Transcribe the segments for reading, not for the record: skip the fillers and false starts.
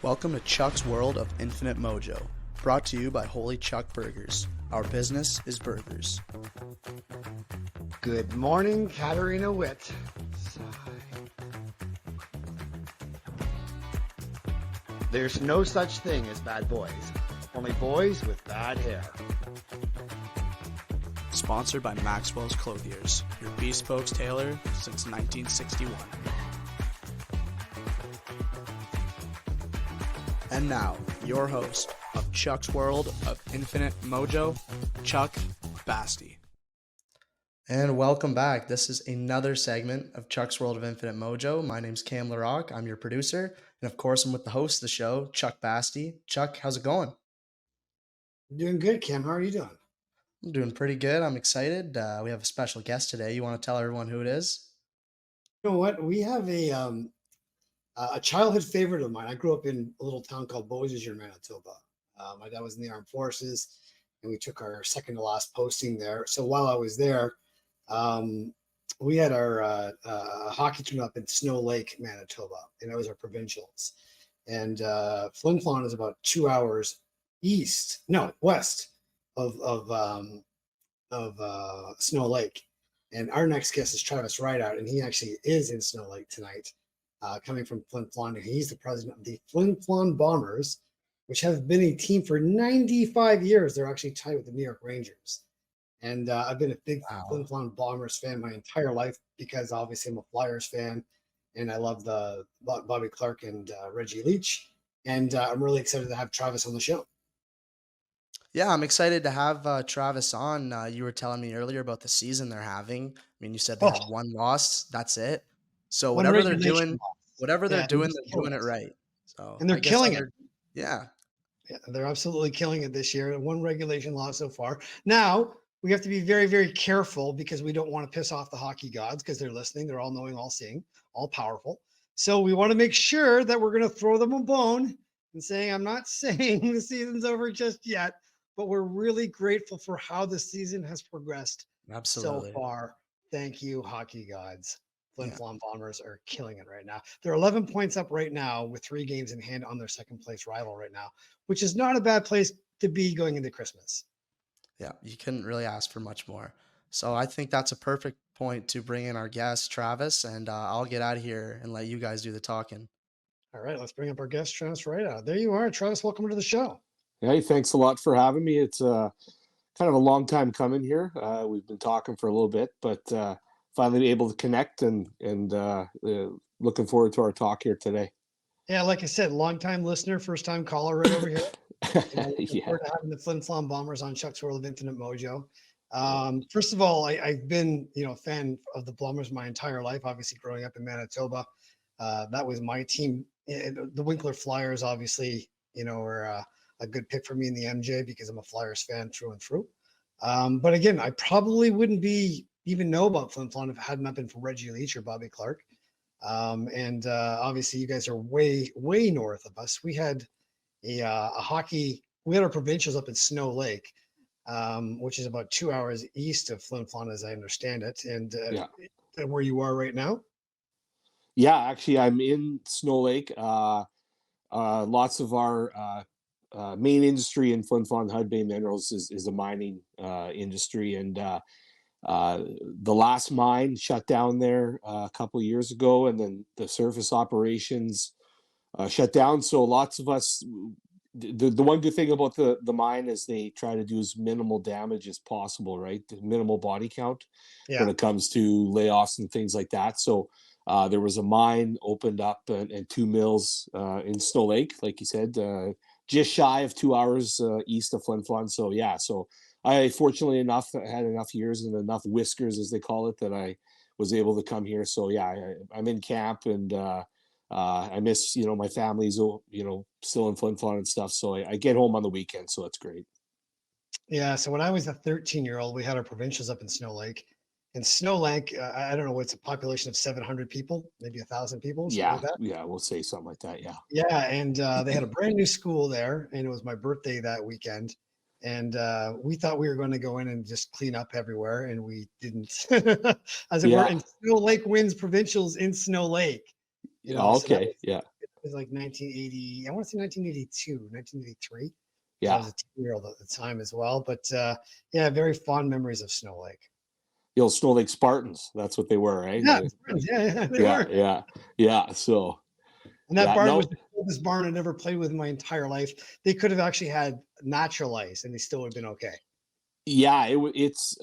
Welcome to Chuck's World of Infinite Mojo, brought to you by Holy Chuck Burgers. Our business is burgers. Good morning, Katarina Witt. There's no such thing as bad boys, only boys with bad hair. Sponsored by Maxwell's Clothiers, your bespoke tailor since 1961. And now, your host of Chuck's World of Infinite Mojo, Chuck Bastie. And welcome back. This is another segment of Chuck's World of Infinite Mojo. My name's Cam LaRock. I'm your producer. And of course, I'm with the host of the show, Chuck Bastie. Chuck, how's it going? I'm doing good, Cam. How are you doing? I'm doing pretty good. I'm excited. We have a special guest today. You want to tell everyone who it is? You know what? We have a childhood favorite of mine. I grew up in a little town called Mojo, Manitoba. My dad was in the armed forces, and we took our second to last posting there. So while I was there, we had our hockey team up in Snow Lake, Manitoba, and that was our provincials. And Flin Flon is about 2 hours west of Snow Lake. And our next guest is Travis Rideout, and he actually is in Snow Lake tonight. Coming from Flin Flon. He's the president of the Flin Flon Bombers, which have been a team for 95 years. They're actually tied with the New York Rangers. And I've been a big Flin Flon Bombers fan my entire life because obviously I'm a Flyers fan, and I love the Bobby Clark and Reggie Leach. And I'm really excited to have Travis on the show. Yeah, I'm excited to have Travis on. You were telling me earlier about the season they're having. I mean, you said they have one loss. That's it. So whatever they're doing, they're doing it right. So and they're killing it. Yeah, they're absolutely killing it this year. One regulation loss so far. Now we have to be very, very careful because we don't want to piss off the hockey gods because they're listening. They're all knowing, all seeing, all powerful. So we want to make sure that we're going to throw them a bone and saying, I'm not saying the season's over just yet, but we're really grateful for how the season has progressed so far. Thank you, hockey gods. Flin Flon Bombers are killing it right now. They're 11 points up right now with 3 games in hand on their second place rival right now, which is not a bad place to be going into Christmas. Yeah, you couldn't really ask for much more. So I think that's a perfect point to bring in our guest, Travis, and I'll get out of here and let you guys do the talking. All right, let's bring up our guest, Travis Rideout. There you are, Travis. Welcome to the show. Hey, thanks a lot for having me. It's kind of a long time coming here. We've been talking for a little bit, but finally able to connect and looking forward to our talk here today. Yeah, like I said, long-time listener, first-time caller right over here. Looking forward to having the Flin Flon Bombers on Chuck's World of Infinite Mojo. First of all, I've been a fan of the Bombers my entire life. Obviously, growing up in Manitoba, that was my team. The Winkler Flyers, obviously, were a good pick for me in the MJ because I'm a Flyers fan through and through. But again, I probably wouldn't even know about Flin Flon if it hadn't been for Reggie Leach or Bobby Clark. And obviously, you guys are way, way north of us. We had we had our provincials up in Snow Lake, which is about 2 hours east of Flin Flon, as I understand it. And where you are right now? Yeah, actually, I'm in Snow Lake. Lots of our main industry in Flin Flon Hudbay Minerals is the mining industry, and the last mine shut down there a couple of years ago, and then the surface operations shut down. So lots of us, the one good thing about the mine is they try to do as minimal damage as possible, right? The minimal body count when it comes to layoffs and things like that. So there was a mine opened up and 2 mills in Snow Lake, like you said, just shy of 2 hours east of Flin Flon. So so I fortunately enough had enough years and enough whiskers, as they call it, that I was able to come here. So I'm in camp, and I miss my family's still in Flin Flon and stuff. So I get home on the weekend, so that's great. Yeah. So when I was a 13-year-old, we had our provincials up in Snow Lake. In Snow Lake, I don't know, what's a population of 700 people, maybe 1,000 people. Yeah, we'll say something like that. Yeah, and they had a brand new school there, and it was my birthday that weekend. And we thought we were going to go in and just clean up everywhere, and we didn't. As it were, in Snow Lake wins provincials in Snow Lake. Okay, so was like 1980. I want to say 1982, 1983. Yeah. I was a 10-year-old at the time as well. But yeah, very fond memories of Snow Lake. The old Snow Lake Spartans. That's what they were, right? Yeah, they were. Yeah. So, and that barn was the coolest barn I'd ever played with in my entire life. They could have actually had natural ice, and they still would have been okay. Yeah, it's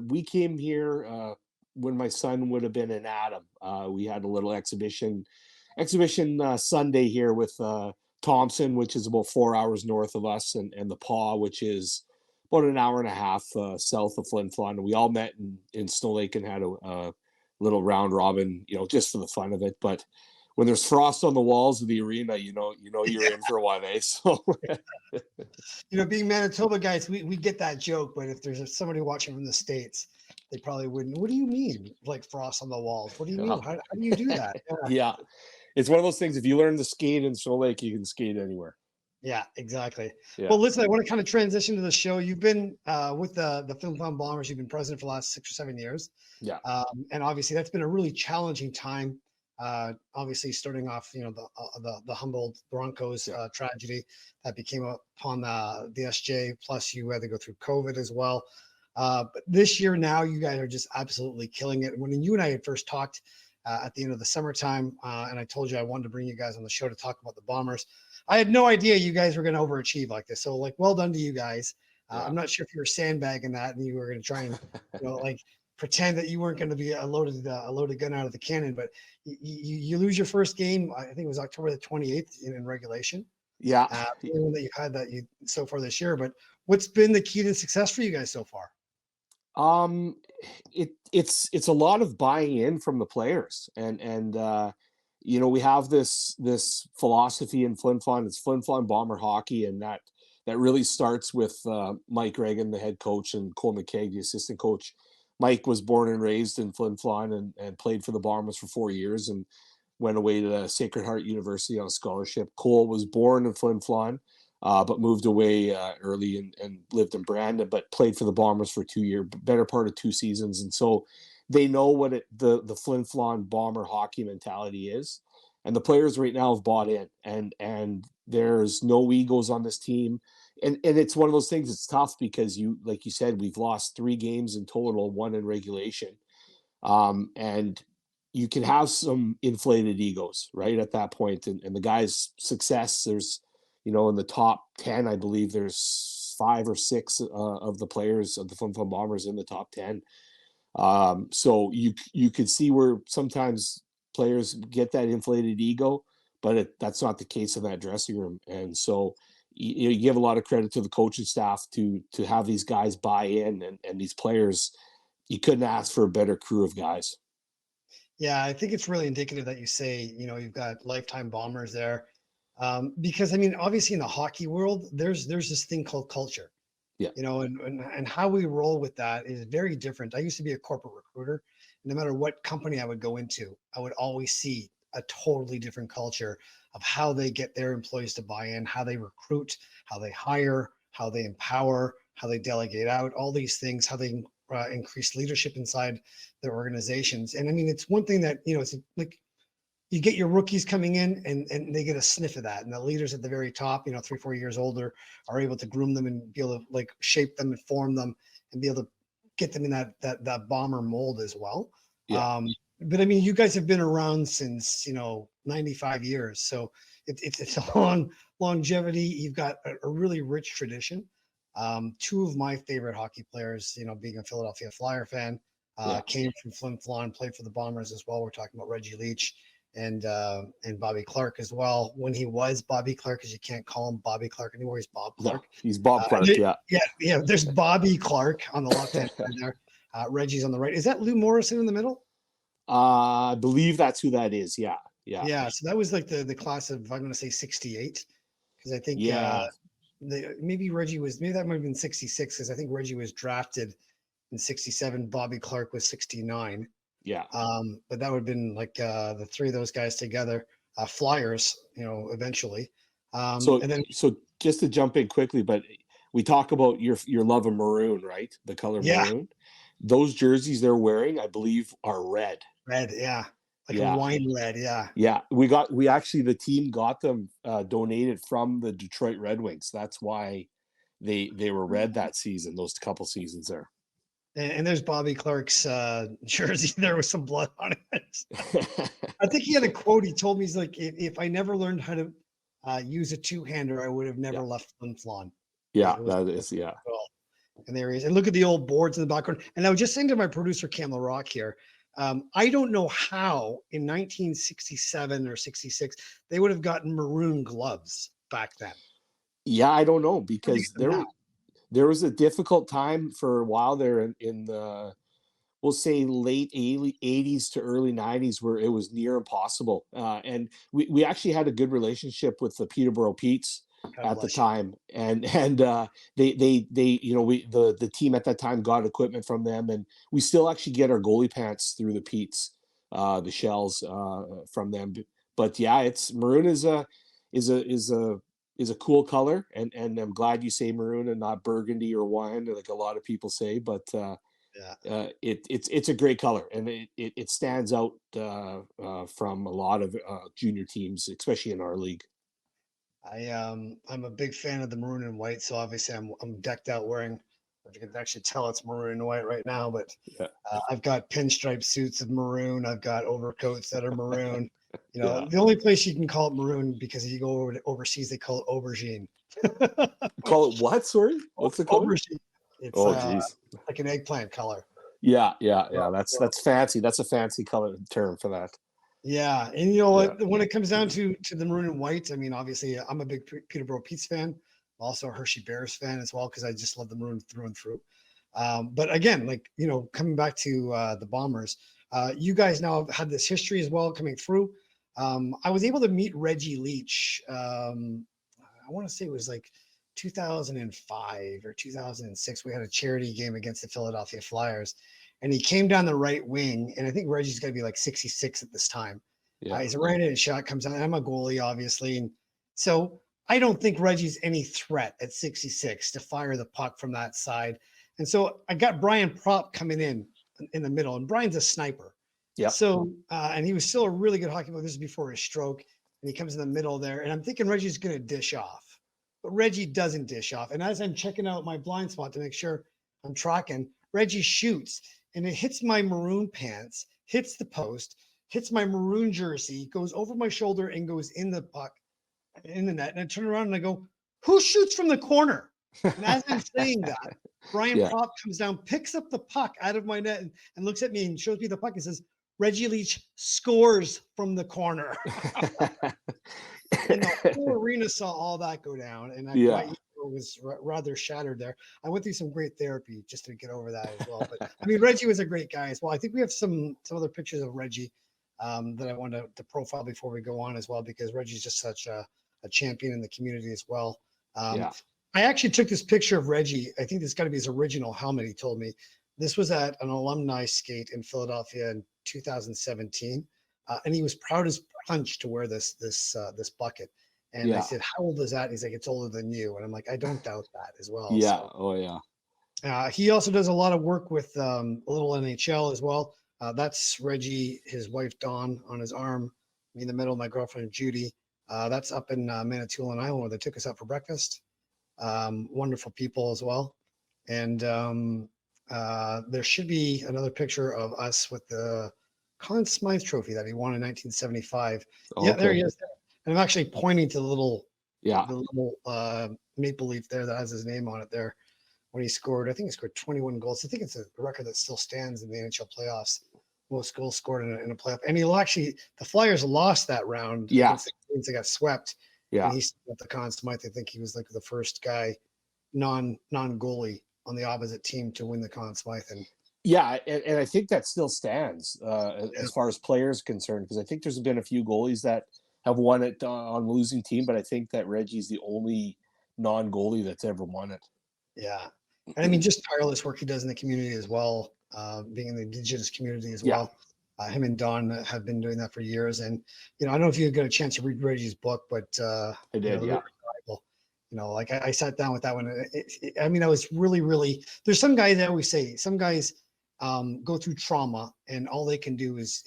we came here when my son would have been an atom. We had a little exhibition Sunday here with Thompson, which is about 4 hours north of us, and the Paw, which is about an hour and a half south of Flin Flon. And we all met in Snow Lake and had a little round robin, just for the fun of it. But when there's frost on the walls of the arena, you're in for one, eh? So, being Manitoba guys, we get that joke, but if there's somebody watching from the States, they probably wouldn't. What do you mean, like frost on the walls? What do you mean? How do you do that? Yeah. It's one of those things. If you learn to skate in Snow Lake, you can skate anywhere. Yeah, exactly. Yeah. Well, listen, I want to kind of transition to the show. You've been with the Flin Flon Bombers. You've been president for the last 6 or 7 years. Yeah. And obviously, that's been a really challenging time. Obviously, starting off, the Humboldt Broncos tragedy that became upon the SJ. Plus, you had to go through COVID as well. But this year, now you guys are just absolutely killing it. When you and I had first talked at the end of the summertime, and I told you I wanted to bring you guys on the show to talk about the Bombers, I had no idea you guys were going to overachieve like this. So, well done to you guys. I'm not sure if you were sandbagging that and you were going to try and, pretend that you weren't going to be a loaded gun out of the cannon. But you lose your first game. I think it was October the 28th in regulation. Yeah. The one that you've had so far this year. But what's been the key to success for you guys so far? It's a lot of buying in from the players, and we have this philosophy in Flin Flon. It's Flin Flon Bomber hockey, and that really starts with Mike Reagan, the head coach, and Cole McKeag, the assistant coach. Mike was born and raised in Flin Flon and played for the Bombers for 4 years and went away to Sacred Heart University on a scholarship. Cole was born in Flin Flon, but moved away early and lived in Brandon, but played for the Bombers for 2 years, better part of 2 seasons. And so they know what the Flin Flon Bomber hockey mentality is. And the players right now have bought in, and there's no egos on this team. And it's one of those things. It's tough because like you said, we've lost 3 games in total, 1 in regulation. And you can have some inflated egos right at that point. And the guys' success, there's, in the top 10, I believe there's 5 or 6 of the players of the Flin Flon Bombers in the top 10. So you could see where sometimes players get that inflated ego, but that's not the case in that dressing room. And so you give a lot of credit to the coaching staff to have these guys buy in, and these players, you couldn't ask for a better crew of guys. Yeah, I think it's really indicative that you say, you've got lifetime Bombers there. Because obviously in the hockey world, there's this thing called culture. Yeah. And how we roll with that is very different. I used to be a corporate recruiter. No matter what company I would go into, I would always see a totally different culture of how they get their employees to buy in, how they recruit, how they hire, how they empower, how they delegate out, all these things, how they increase leadership inside their organizations. And it's one thing that, it's like you get your rookies coming in and they get a sniff of that. And the leaders at the very top, 3-4 years older, are able to groom them and be able to shape them and form them and be able to get them in that Bomber mold as well. Yeah. But you guys have been around since 95 years, so it's a long longevity. You've got a really rich tradition. 2 of my favorite hockey players, being a Philadelphia Flyer fan, came from Flin Flon, played for the Bombers as well. We're talking about Reggie Leach and Bobby Clark as well. When he was Bobby Clark, because you can't call him Bobby Clark anymore. He's Bob Clark. No, he's Bob Clark. Yeah. There's Bobby Clark on the left hand side there. Reggie's on the right. Is that Lou Morrison in the middle? I believe that's who that is. Yeah. So that was like the class of, I'm going to say 68, because I think maybe that might have been 66, because I think Reggie was drafted in 67. Bobby Clark was 69. Yeah. But that would have been like the 3 of those guys together, Flyers, eventually. So just to jump in quickly, but we talk about your love of maroon, right? The color maroon. Those jerseys they're wearing, I believe, are red. Red, yeah. like a wine red. Yeah. Yeah. The team got them donated from the Detroit Red Wings. That's why they were red that season, those couple seasons there. And there's Bobby Clark's jersey there with some blood on it. I think he had a quote. He told me, he's like, if I never learned how to use a two-hander, I would have never left Flin Flon. Yeah, that is. And there he is. And look at the old boards in the background. And I was just saying to my producer, Cam LaRock here, I don't know how in 1967 or 66 they would have gotten maroon gloves back then. Yeah, I don't know, because there was a difficult time for a while there in the, we'll say, late 80s to early 90s, where it was near impossible. And we actually had a good relationship with the Peterborough Petes at the time, and they the team at that time got equipment from them, and we still actually get our goalie pants through the Petes, the shells from them. But yeah, it's maroon is a cool color, and I'm glad you say maroon and not burgundy or wine, like a lot of people say. But it's a great color, and it stands out from a lot of junior teams, especially in our league. I'm a big fan of the maroon and white, so obviously I'm decked out wearing. You can actually tell it's maroon and white right now, but I've got pinstripe suits of maroon. I've got overcoats that are maroon. The only place you can call it maroon, because if you go over to overseas, they call it aubergine. Call it what? Sorry, what's it called? Aubergine. It's like an eggplant color. Yeah. That's fancy. That's a fancy color term for that. Yeah, and when it comes down to the maroon and white, I mean, obviously, I'm a big Peterborough Petes fan, also a Hershey Bears fan as well, because I just love the maroon through and through. But again, coming back to the Bombers, you guys now have had this history as well coming through. I was able to meet Reggie Leach. I want to say it was like 2005 or 2006. We had a charity game against the Philadelphia Flyers, and he came down the right wing. And I think Reggie's got to be like 66 at this time. Yeah. He's a right-handed shot, comes out. I'm a goalie, obviously. And so I don't think Reggie's any threat at 66 to fire the puck from that side. And so I got Brian Propp coming in the middle, and Brian's a sniper. Yeah. So, and he was still a really good hockey player. This is before his stroke. And he comes in the middle there. And I'm thinking Reggie's going to dish off. But Reggie doesn't dish off. And as I'm checking out my blind spot to make sure I'm tracking, Reggie shoots. And it hits my maroon pants, hits the post, hits my maroon jersey, goes over my shoulder and goes in the puck, in the net. And I turn around and I go, who shoots from the corner? And as I'm saying that, Brian Propp comes down, picks up the puck out of my net and looks at me and shows me the puck and says, Reggie Leach scores from the corner. And the whole arena saw all that go down. And my ego was rather shattered there. I went through some great therapy just to get over that as well. But I mean, Reggie was a great guy as well. I think we have some other pictures of Reggie that I want to profile before we go on as well, because Reggie's just such a champion in the community as well. I actually took this picture of Reggie. I think this got to be his original helmet. He told me this was at an alumni skate in Philadelphia in 2017, and he was proud as punch to wear this bucket. And I said, "How old is that?" And he's like, "It's older than you." And I'm like, "I don't doubt that as well." Yeah. So, Oh yeah. he also does a lot of work with a little NHL as well. That's Reggie, his wife Dawn on his arm, me in the middle, my girlfriend Judy. That's up in Manitoulin Island, where they took us out for breakfast. Wonderful people as well. And there should be another picture of us with the Conn Smythe trophy that he won in 1975. Yeah, there he is. And I'm actually pointing to the little maple leaf there that has his name on it there when he scored. I think he scored 21 goals. I think it's a record that still stands in the NHL playoffs. Most goals scored in a playoff. And the Flyers lost that round. Yeah. They got swept. Yeah. And he's at the Conn Smythe. I think he was like the first guy, non-goalie on the opposite team to win the Conn Smythe. And I think that still stands as far as players are concerned, because I think there's been a few goalies that have won it on the losing team, but I think that Reggie's the only non-goalie that's ever won it. Yeah. And I mean, just tireless work he does in the community as well, being in the Indigenous community as well. Him and Don have been doing that for years. And, I don't know if you got a chance to read Reggie's book, but I did, like I sat down with that one. I mean, I was really, really, there's some guys that always say, some guys go through trauma and all they can do is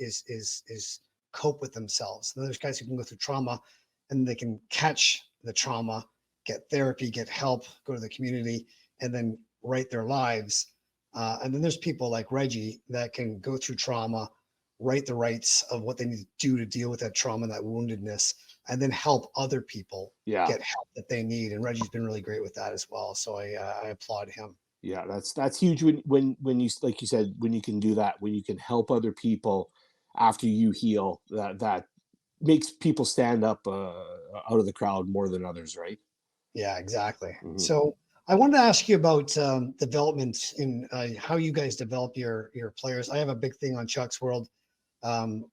cope with themselves. And there's guys who can go through trauma and they can catch the trauma, get therapy, get help, go to the community, and then write their lives. And then there's people like Reggie that can go through trauma, write the rights of what they need to do to deal with that trauma, that woundedness, and then help other people get help that they need. And Reggie's been really great with that as well. So I applaud him. Yeah, that's huge when you, like you said, when you can do that, when you can help other people after you heal, that makes people stand up out of the crowd more than others, right? Yeah, exactly. Mm-hmm. So I wanted to ask you about development in how you guys develop your players. I have a big thing on Chuck's World.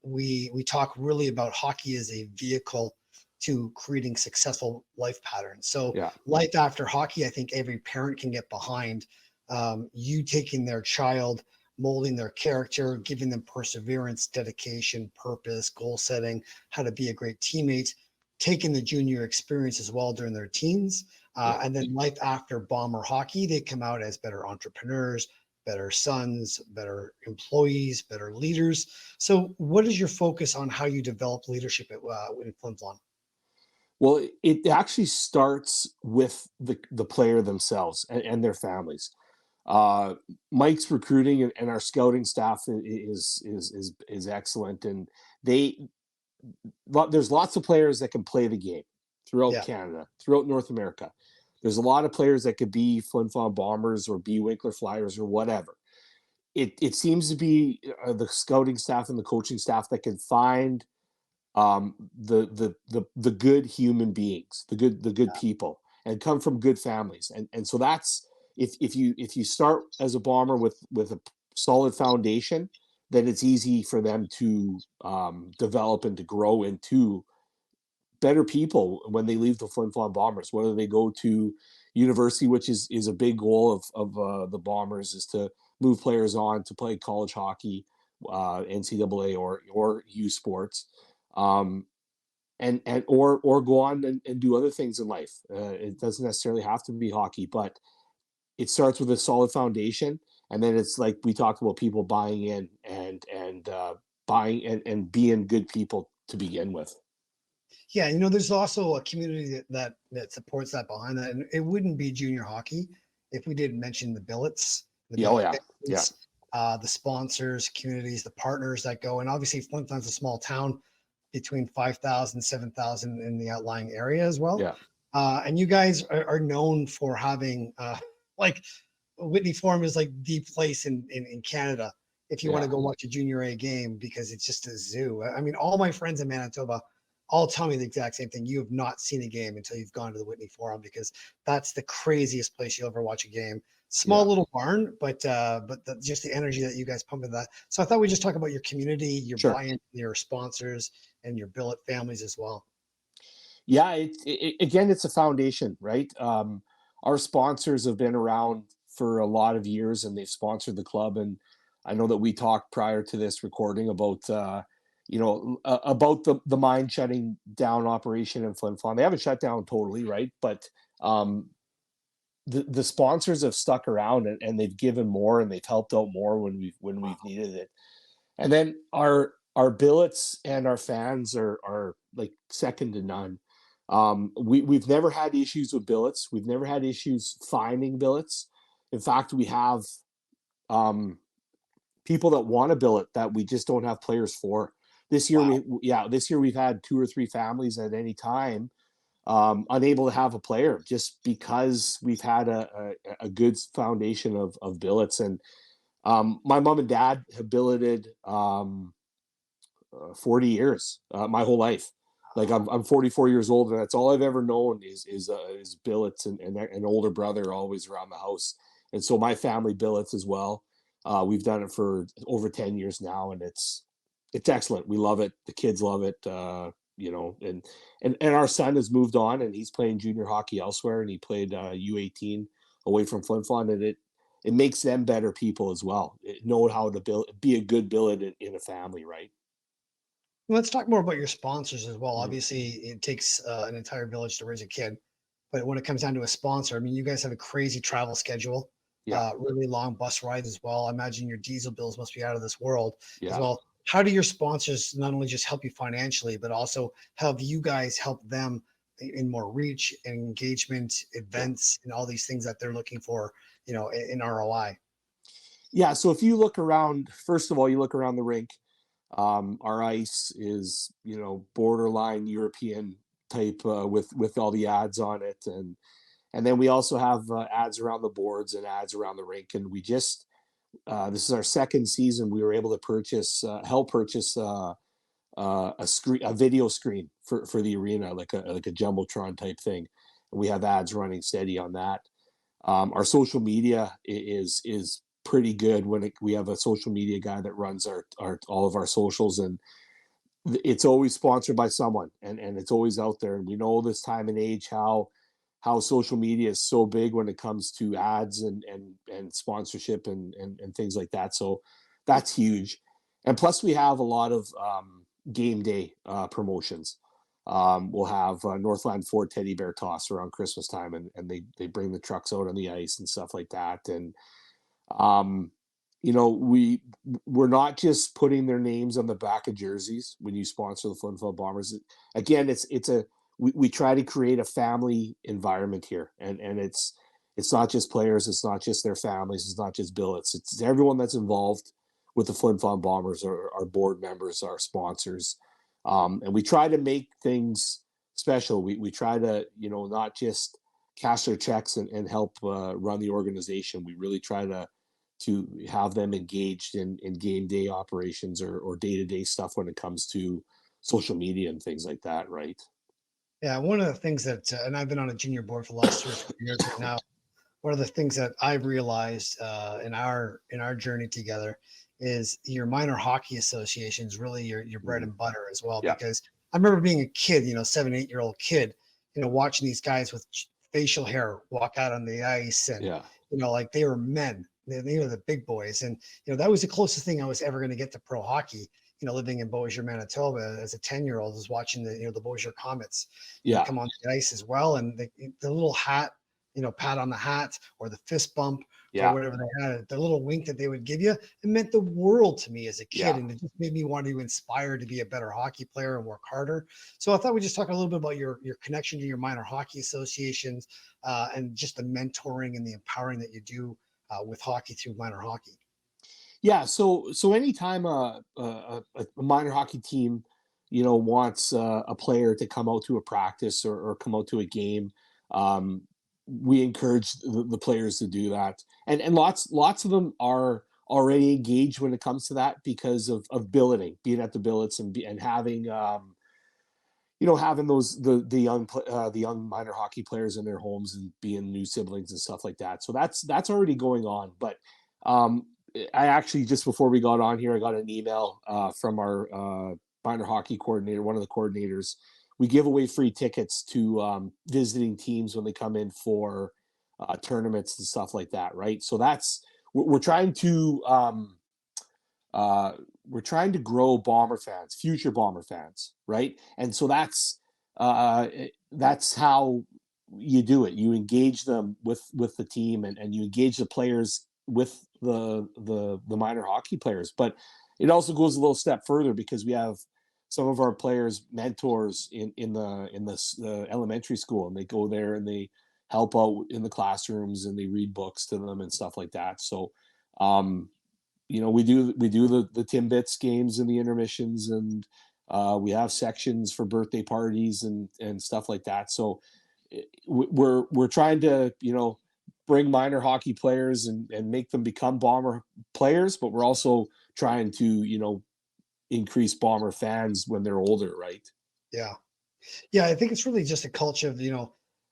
We talk really about hockey as a vehicle to creating successful life patterns. So life after hockey, I think every parent can get behind. You taking their child, molding their character, giving them perseverance, dedication, purpose, goal setting, how to be a great teammate, taking the junior experience as well during their teens. And then life after Bomber hockey, they come out as better entrepreneurs, better sons, better employees, better leaders. So what is your focus on how you develop leadership in Flin Flon? Well, it actually starts with the player themselves and their families. Mike's recruiting and our scouting staff is excellent, and there's lots of players that can play the game throughout Canada, throughout North America. There's a lot of players that could be Flin Flon Bombers or be Winkler Flyers or whatever. It seems to be the scouting staff and the coaching staff that can find the good human beings, the good people, and come from good families. And so that's if you start as a Bomber with a solid foundation, then it's easy for them to develop and to grow into better people when they leave the Flin Flon Bombers, whether they go to university, which is a big goal of the Bombers, is to move players on to play college hockey, NCAA or U sports. And or go on and do other things in life. It doesn't necessarily have to be hockey, but it starts with a solid foundation, and then it's like we talked about, people buying in and buying and being good people to begin with. Yeah, there's also a community that supports that behind that, and it wouldn't be junior hockey if we didn't mention the billets, the the sponsors, communities, the partners that go, and obviously Flin Flon's a small town, between 5,000, 7,000 in the outlying area as well. Yeah. And you guys are known for having like Whitney Forum is like the place in Canada if you want to go watch a junior A game, because it's just a zoo. I mean, all my friends in Manitoba all tell me the exact same thing. You have not seen a game until you've gone to the Whitney Forum, because that's the craziest place you'll ever watch a game. Small little barn, but just the energy that you guys pump into that. So I thought we'd just talk about your community, your buy-in, your sponsors, and your billet families as well. Yeah, again, it's a foundation, right? Our sponsors have been around for a lot of years, and they've sponsored the club. And I know that we talked prior to this recording about about the mine shutting down operation in Flin Flon. They haven't shut down totally, right? But the sponsors have stuck around, and they've given more, and they've helped out more when we've needed it. And then our billets and our fans are like second to none. We've never had issues with billets. We've never had issues finding billets. In fact, we have people that want a billet that we just don't have players for. This year, this year we've had 2 or 3 families at any time unable to have a player, just because we've had a good foundation of billets. And my mom and dad have billeted 40 years, my whole life. Like I'm 44 years old, and that's all I've ever known is billets and an older brother always around the house. And so my family billets as well. We've done it for over 10 years now, and it's excellent. We love it. The kids love it. And our son has moved on, and he's playing junior hockey elsewhere, and he played U18 away from Flin Flon, and it makes them better people as well. Know how to be a good billet in a family, right? Let's talk more about your sponsors as well. Mm-hmm. Obviously, it takes an entire village to raise a kid, but when it comes down to a sponsor, I mean, you guys have a crazy travel schedule, really long bus rides as well. I imagine your diesel bills must be out of this world as well. how do your sponsors not only just help you financially, but also have you guys help them in more reach and engagement, events, and all these things that they're looking for, in ROI? Yeah. So if you look around, first of all, you look around the rink. Our ice is, borderline European type with all the ads on it, and then we also have ads around the boards and ads around the rink. And we just this is our second season. We were able to help purchase a video screen for the arena, like a jumbotron type thing, and we have ads running steady on that. Our social media is pretty good we have a social media guy that runs our all of our socials, and it's always sponsored by someone, and it's always out there. And we know this time and age how social media is so big when it comes to ads and sponsorship and things like that. So that's huge. And plus we have a lot of game day promotions. We'll have Northland Ford teddy bear toss around Christmas time, and they bring the trucks out on the ice and stuff like that. And we're not just putting their names on the back of jerseys when you sponsor the Flin Flon Bombers. Again, we try to create a family environment here, and it's not just players, it's not just their families, it's not just billets, it's everyone that's involved with the Flin Flon Bombers, our board members, our sponsors, and we try to make things special. We try to not just cash their checks and help run the organization. We really try to have them engaged in game day operations or day-to-day stuff when it comes to social media and things like that, right? Yeah, one of the things that, and I've been on a junior board for the last 2 or 3 years right now. One of the things that I've realized in our journey together is your minor hockey association is really your bread and butter as well. Yeah. Because I remember being a kid, 7, 8-year-old kid, watching these guys with facial hair walk out on the ice, and Yeah. like they were men. They were the big boys, and that was the closest thing I was ever going to get to pro hockey. Living in Beausejour, Manitoba, as a 10-year-old, was watching the Beausejour Comets come on the ice as well, and the little hat, pat on the hat or the fist bump or whatever they had, the little wink that they would give you, it meant the world to me as a kid, and it just made me want to inspire to be a better hockey player and work harder. So I thought we'd just talk a little bit about your connection to your minor hockey associations and just the mentoring and the empowering that you do with hockey through minor hockey. Yeah. So anytime a minor hockey team, wants a player to come out to a practice or come out to a game, we encourage the players to do that. And lots of them are already engaged when it comes to that because of billeting, being at the billets and having, having the young minor hockey players in their homes and being new siblings and stuff like that. So that's already going on. But I actually, just before we got on here, I got an email from our minor hockey coordinator, one of the coordinators. We give away free tickets to visiting teams when they come in for tournaments and stuff like that, right? So we're trying to grow Bomber fans, future Bomber fans, right? And so that's how you do it. You engage them with the team, and you engage the players with the minor hockey players. But it also goes a little step further, because we have some of our players mentors in the elementary school, and they go there and they help out in the classrooms and they read books to them and stuff like that. So we do the Timbits games and the intermissions, and we have sections for birthday parties and stuff like that. So we're trying to bring minor hockey players and make them become Bomber players, but we're also trying to increase Bomber fans when they're older, right? Yeah. I think it's really just a culture of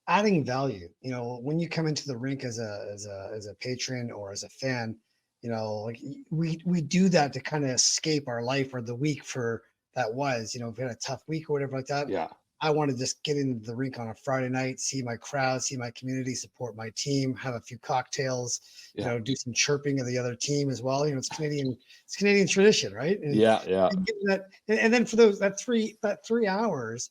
adding value. When you come into the rink as a patron or as a fan, like we do that to kind of escape our life or the week for that was, if we had a tough week or whatever like that. Yeah. I want to just get into the rink on a Friday night, see my crowd, see my community, support my team, have a few cocktails, do some chirping of the other team as well. It's Canadian tradition, right? And, Yeah. And then for that 3 hours,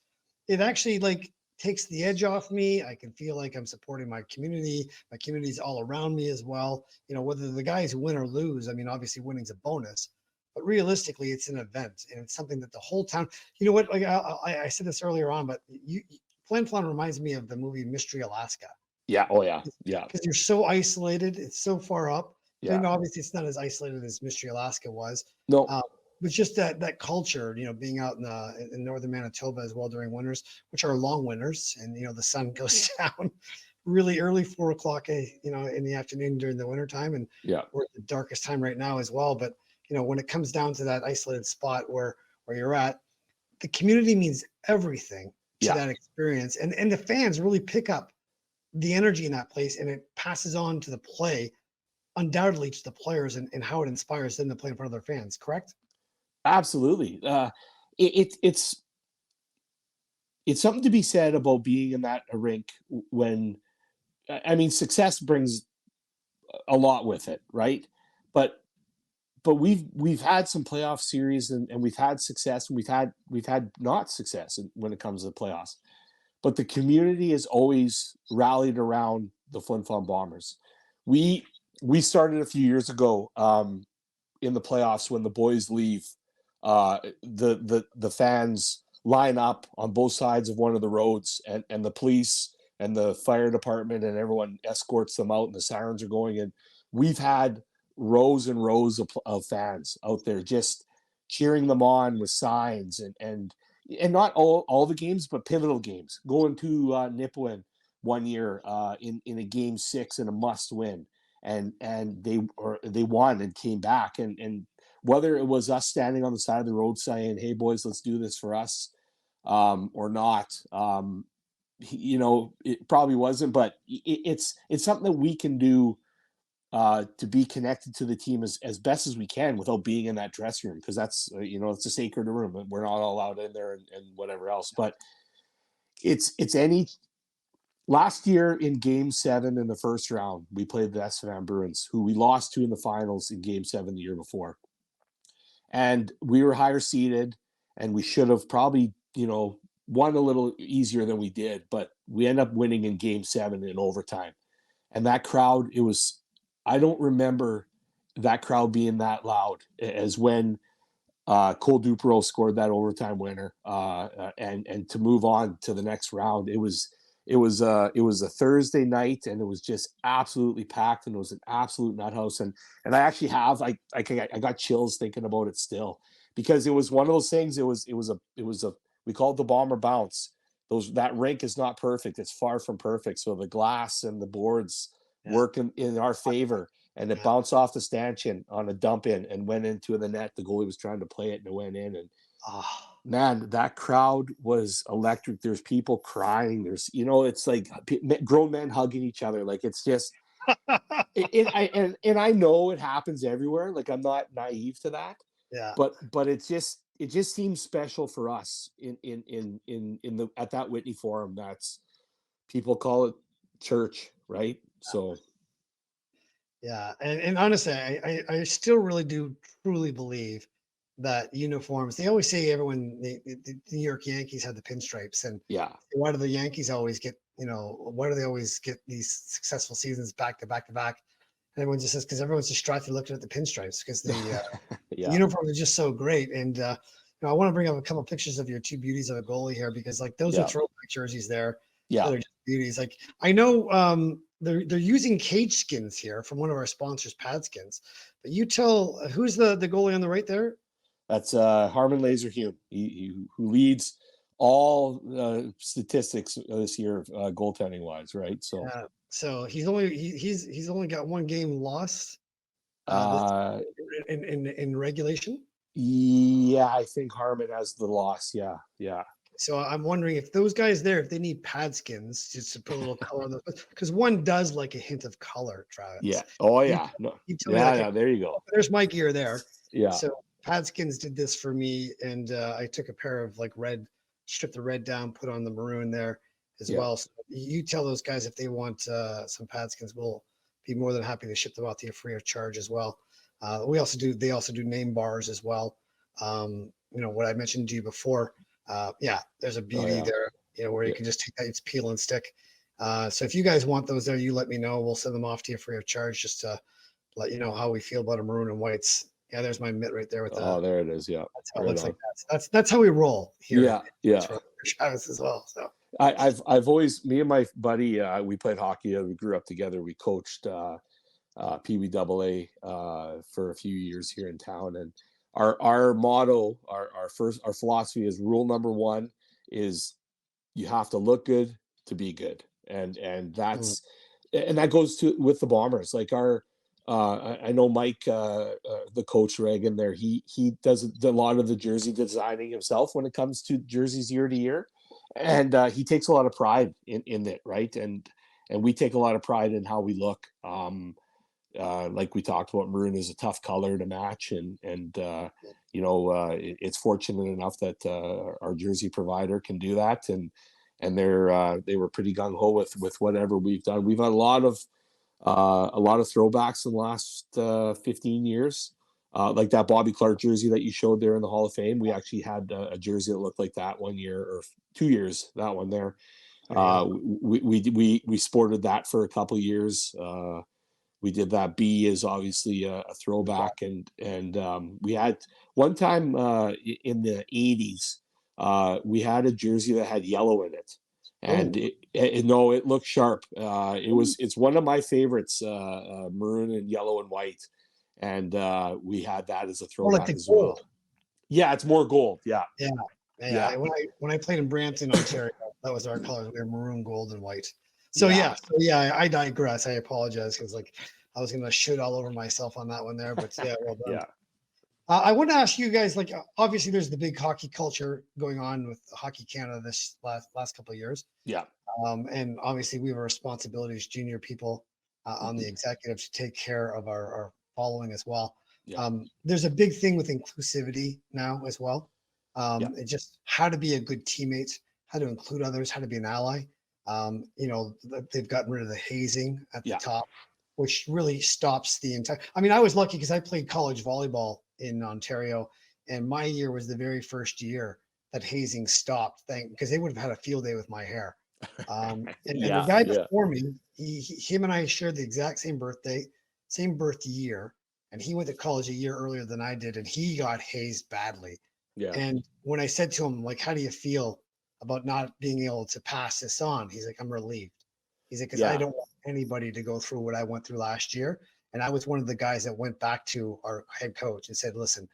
it actually like takes the edge off me. I can feel like I'm supporting my community. My community's all around me as well. Whether the guys win or lose, I mean, obviously winning's a bonus, but realistically, it's an event and it's something that the whole town. You know what? Like I said this earlier on, but Flin Flon reminds me of the movie Mystery Alaska. Yeah. Oh yeah. Yeah. Because you're so isolated, it's so far up. I Yeah. mean, obviously, it's not as isolated as Mystery Alaska was. No. But just that culture, being out in northern Manitoba as well during winters, which are long winters, and the sun goes down really early, 4 o'clock, in the afternoon during the wintertime, and Yeah. we're at the darkest time right now as well. But when it comes down to that isolated spot where you're at, the community means everything to that experience, and the fans really pick up the energy in that place, and it passes on to the play, undoubtedly to the players, and how it inspires them to play in front of their fans. Correct? Absolutely. It's something to be said about being in that rink when, I mean, success brings a lot with it, right? But we've had some playoff series, and we've had success, and we've had not success when it comes to the playoffs. But the community has always rallied around the Flin Flon Bombers. We started a few years ago in the playoffs when the boys leave. The fans line up on both sides of one of the roads, and the police and the fire department and everyone escorts them out, and the sirens are going. And we've had rows and rows of fans out there just cheering them on with signs, and not all the games, but pivotal games. Going to Nipawin one year in a game 6 and a must win, and they won and came back, and whether it was us standing on the side of the road saying, "Hey boys, let's do this for us," or not, it probably wasn't, but it's something that we can do to be connected to the team as best as we can without being in that dressing room, because that's it's a sacred room, and we're not all allowed in there, and whatever else. But it's any last year in Game 7 in the first round, we played the Estevan Bruins, who we lost to in the finals in Game 7 the year before, and we were higher seeded, and we should have probably won a little easier than we did, but we end up winning in Game 7 in overtime. And that crowd, I don't remember that crowd being that loud as when Cole Dupereau scored that overtime winner, and to move on to the next round. It was a Thursday night, and it was just absolutely packed, and it was an absolute nut house. And I actually I got chills thinking about it still, because it was one of those things. It was a we call it the Bomber bounce. That rink is not perfect. It's far from perfect. So the glass and the boards work in our favor, and it bounced off the stanchion on a dump in and went into the net. The goalie was trying to play it, and it went in. And man, that crowd was electric. There's people crying. There's it's like grown men hugging each other. Like, it's just I know it happens everywhere. Like, I'm not naive to that. Yeah. But it just seems special for us at that Whitney Forum. That's, people call it church, right? So yeah, and honestly, I still really do truly believe that uniforms. They always say the New York Yankees have the pinstripes, and why do the Yankees always get why do they always get these successful seasons back to back to back? And everyone just says because everyone's distracted looking at the pinstripes, because the uniforms are just so great. And I want to bring up a couple pictures of your two beauties of a goalie here, because like those are throwback jerseys there. Yeah, they're just beauties. Like, I know they're using cage skins here from one of our sponsors, Pad Skins. But you tell who's the goalie on the right there? That's Harmon Laserhume, who leads all statistics this year, goaltending wise, right? So so he's only got one game lost in regulation. Yeah, I think Harmon has the loss. Yeah. So I'm wondering if those guys there, if they need pad skins just to put a little color on those, because one does like a hint of color, Travis. Yeah. Oh yeah. No. Yeah. There you go. There's my gear there. Yeah. So Pad Skins did this for me, and I took a pair of like red, stripped the red down, put on the maroon there as well. So you tell those guys if they want some Pad Skins, we'll be more than happy to ship them out to you free of charge as well. They also do name bars as well. What I mentioned to you before. There's a beauty there, where you can just take that, it's peel and stick. So if you guys want those there, you let me know. We'll send them off to you free of charge, just to let you know how we feel about a maroon and whites. Yeah, there's my mitt right there with Oh, there it is. Yeah. that's how it Right looks on. like that's how we roll here Yeah. Yeah. in Travis as well. So I've always, me and my buddy, we played hockey. We grew up together. We coached Pee Wee Double A for a few years here in town, and our motto, our philosophy is rule number one is you have to look good to be good, and that goes to with the Bombers. Like I know Mike, the coach Reagan there. He does a lot of the jersey designing himself when it comes to jerseys year to year, and he takes a lot of pride in it, right? And we take a lot of pride in how we look. Like we talked about, maroon is a tough color to match, and it's fortunate enough that our jersey provider can do that, and they were pretty gung ho with whatever we've done. We've had a lot of throwbacks in the last 15 years. Like that Bobby Clark jersey that you showed there in the Hall of Fame. We actually had a jersey that looked like that 1 year or 2 years, that one there. We sported that for a couple of years. We did that. B is obviously a throwback, and we had one time in the 80s, we had a jersey that had yellow in it, and it looked sharp. It's one of my favorites, maroon and yellow and white, and we had that as a throwback as well. Yeah, it's more gold. Yeah. Yeah. When I played in Brampton, Ontario, that was our colors. We were maroon, gold, and white. So I digress. I apologize because I was gonna shit all over myself on that one there, but yeah, well done. Yeah. I want to ask you guys, obviously there's the big hockey culture going on with Hockey Canada this last couple of years. Yeah. And obviously we have a responsibility as junior people on the executive to take care of our following as well. Yeah. There's a big thing with inclusivity now as well. It's just how to be a good teammate, how to include others, how to be an ally. They've gotten rid of the hazing at the top, which really stops the entire. I mean, I was lucky because I played college volleyball in Ontario, and my year was the very first year that hazing stopped. Because they would have had a field day with my hair. And the guy before me, him and I shared the exact same birthday, same birth year, and he went to college a year earlier than I did, and he got hazed badly. Yeah. And when I said to him, how do you feel about not being able to pass this on? He's like, I'm relieved. He's like, because I don't want anybody to go through what I went through last year. And I was one of the guys that went back to our head coach and said, listen,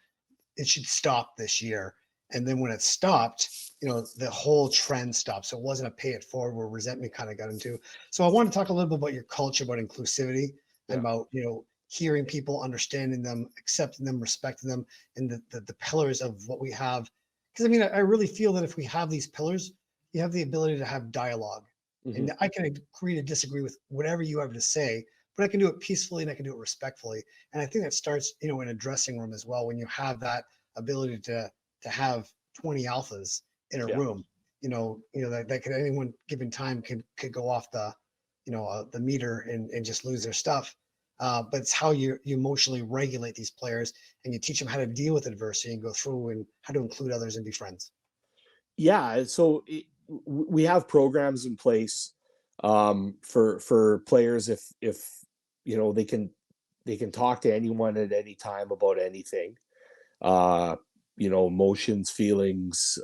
it should stop this year. And then when it stopped, the whole trend stopped. So it wasn't a pay it forward where resentment kind of got into. So I want to talk a little bit about your culture, about inclusivity, and about, hearing people, understanding them, accepting them, respecting them, and the pillars of what we have. Because I really feel that if we have these pillars, you have the ability to have dialogue. Mm-hmm. And I can agree to disagree with whatever you have to say, but I can do it peacefully and I can do it respectfully. And I think that starts, in a dressing room as well. When you have that ability to have 20 alphas in a room, that could, anyone given time could go off the meter and just lose their stuff. But it's how you emotionally regulate these players, and you teach them how to deal with adversity and go through, and how to include others and be friends. Yeah. So we have programs in place for players if they can talk to anyone at any time about anything, emotions, feelings,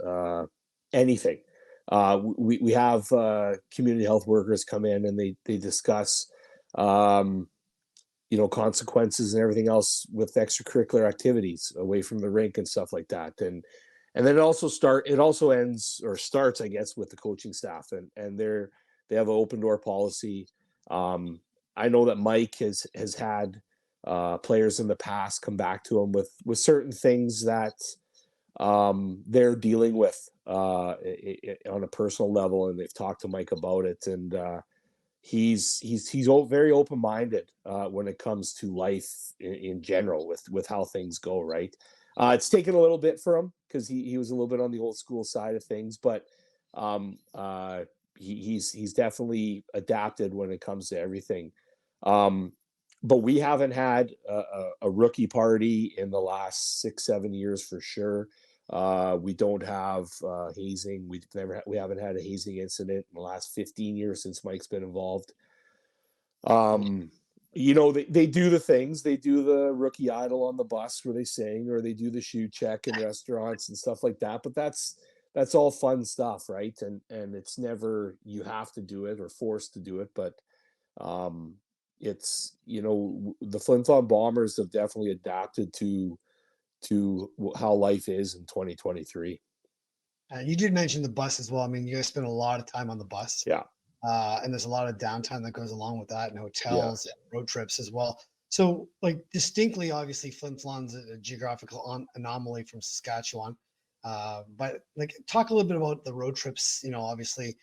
anything. We have community health workers come in and they discuss consequences and everything else with extracurricular activities away from the rink and stuff like that. And then it also ends or starts, I guess, with the coaching staff, and they have an open door policy. I know that Mike has had players in the past come back to him with certain things that they're dealing with on a personal level, and they've talked to Mike about it, and he's very open-minded when it comes to life in general with how things go, right? It's taken a little bit for him because he was a little bit on the old school side of things, but he's definitely adapted when it comes to everything. But we haven't had a rookie party in the last 6-7 years for sure. We don't have hazing. We haven't had a hazing incident in the last 15 years since Mike's been involved. you know, they do the things. They do the rookie idol on the bus where they sing, or they do the shoe check in restaurants and stuff like that. But that's all fun stuff, right? And it's never you have to do it or forced to do it. But it's, you know, the Flin Flon Bombers have definitely adapted to how life is in 2023. You did mention the bus as well. I mean, you guys spend a lot of time on the bus. Yeah. And there's a lot of downtime that goes along with that, and hotels, Yeah. and road trips as well. So, like, distinctly, obviously, Flin Flon's a geographical anomaly from Saskatchewan. But like, talk a little bit about the road trips. You know, obviously,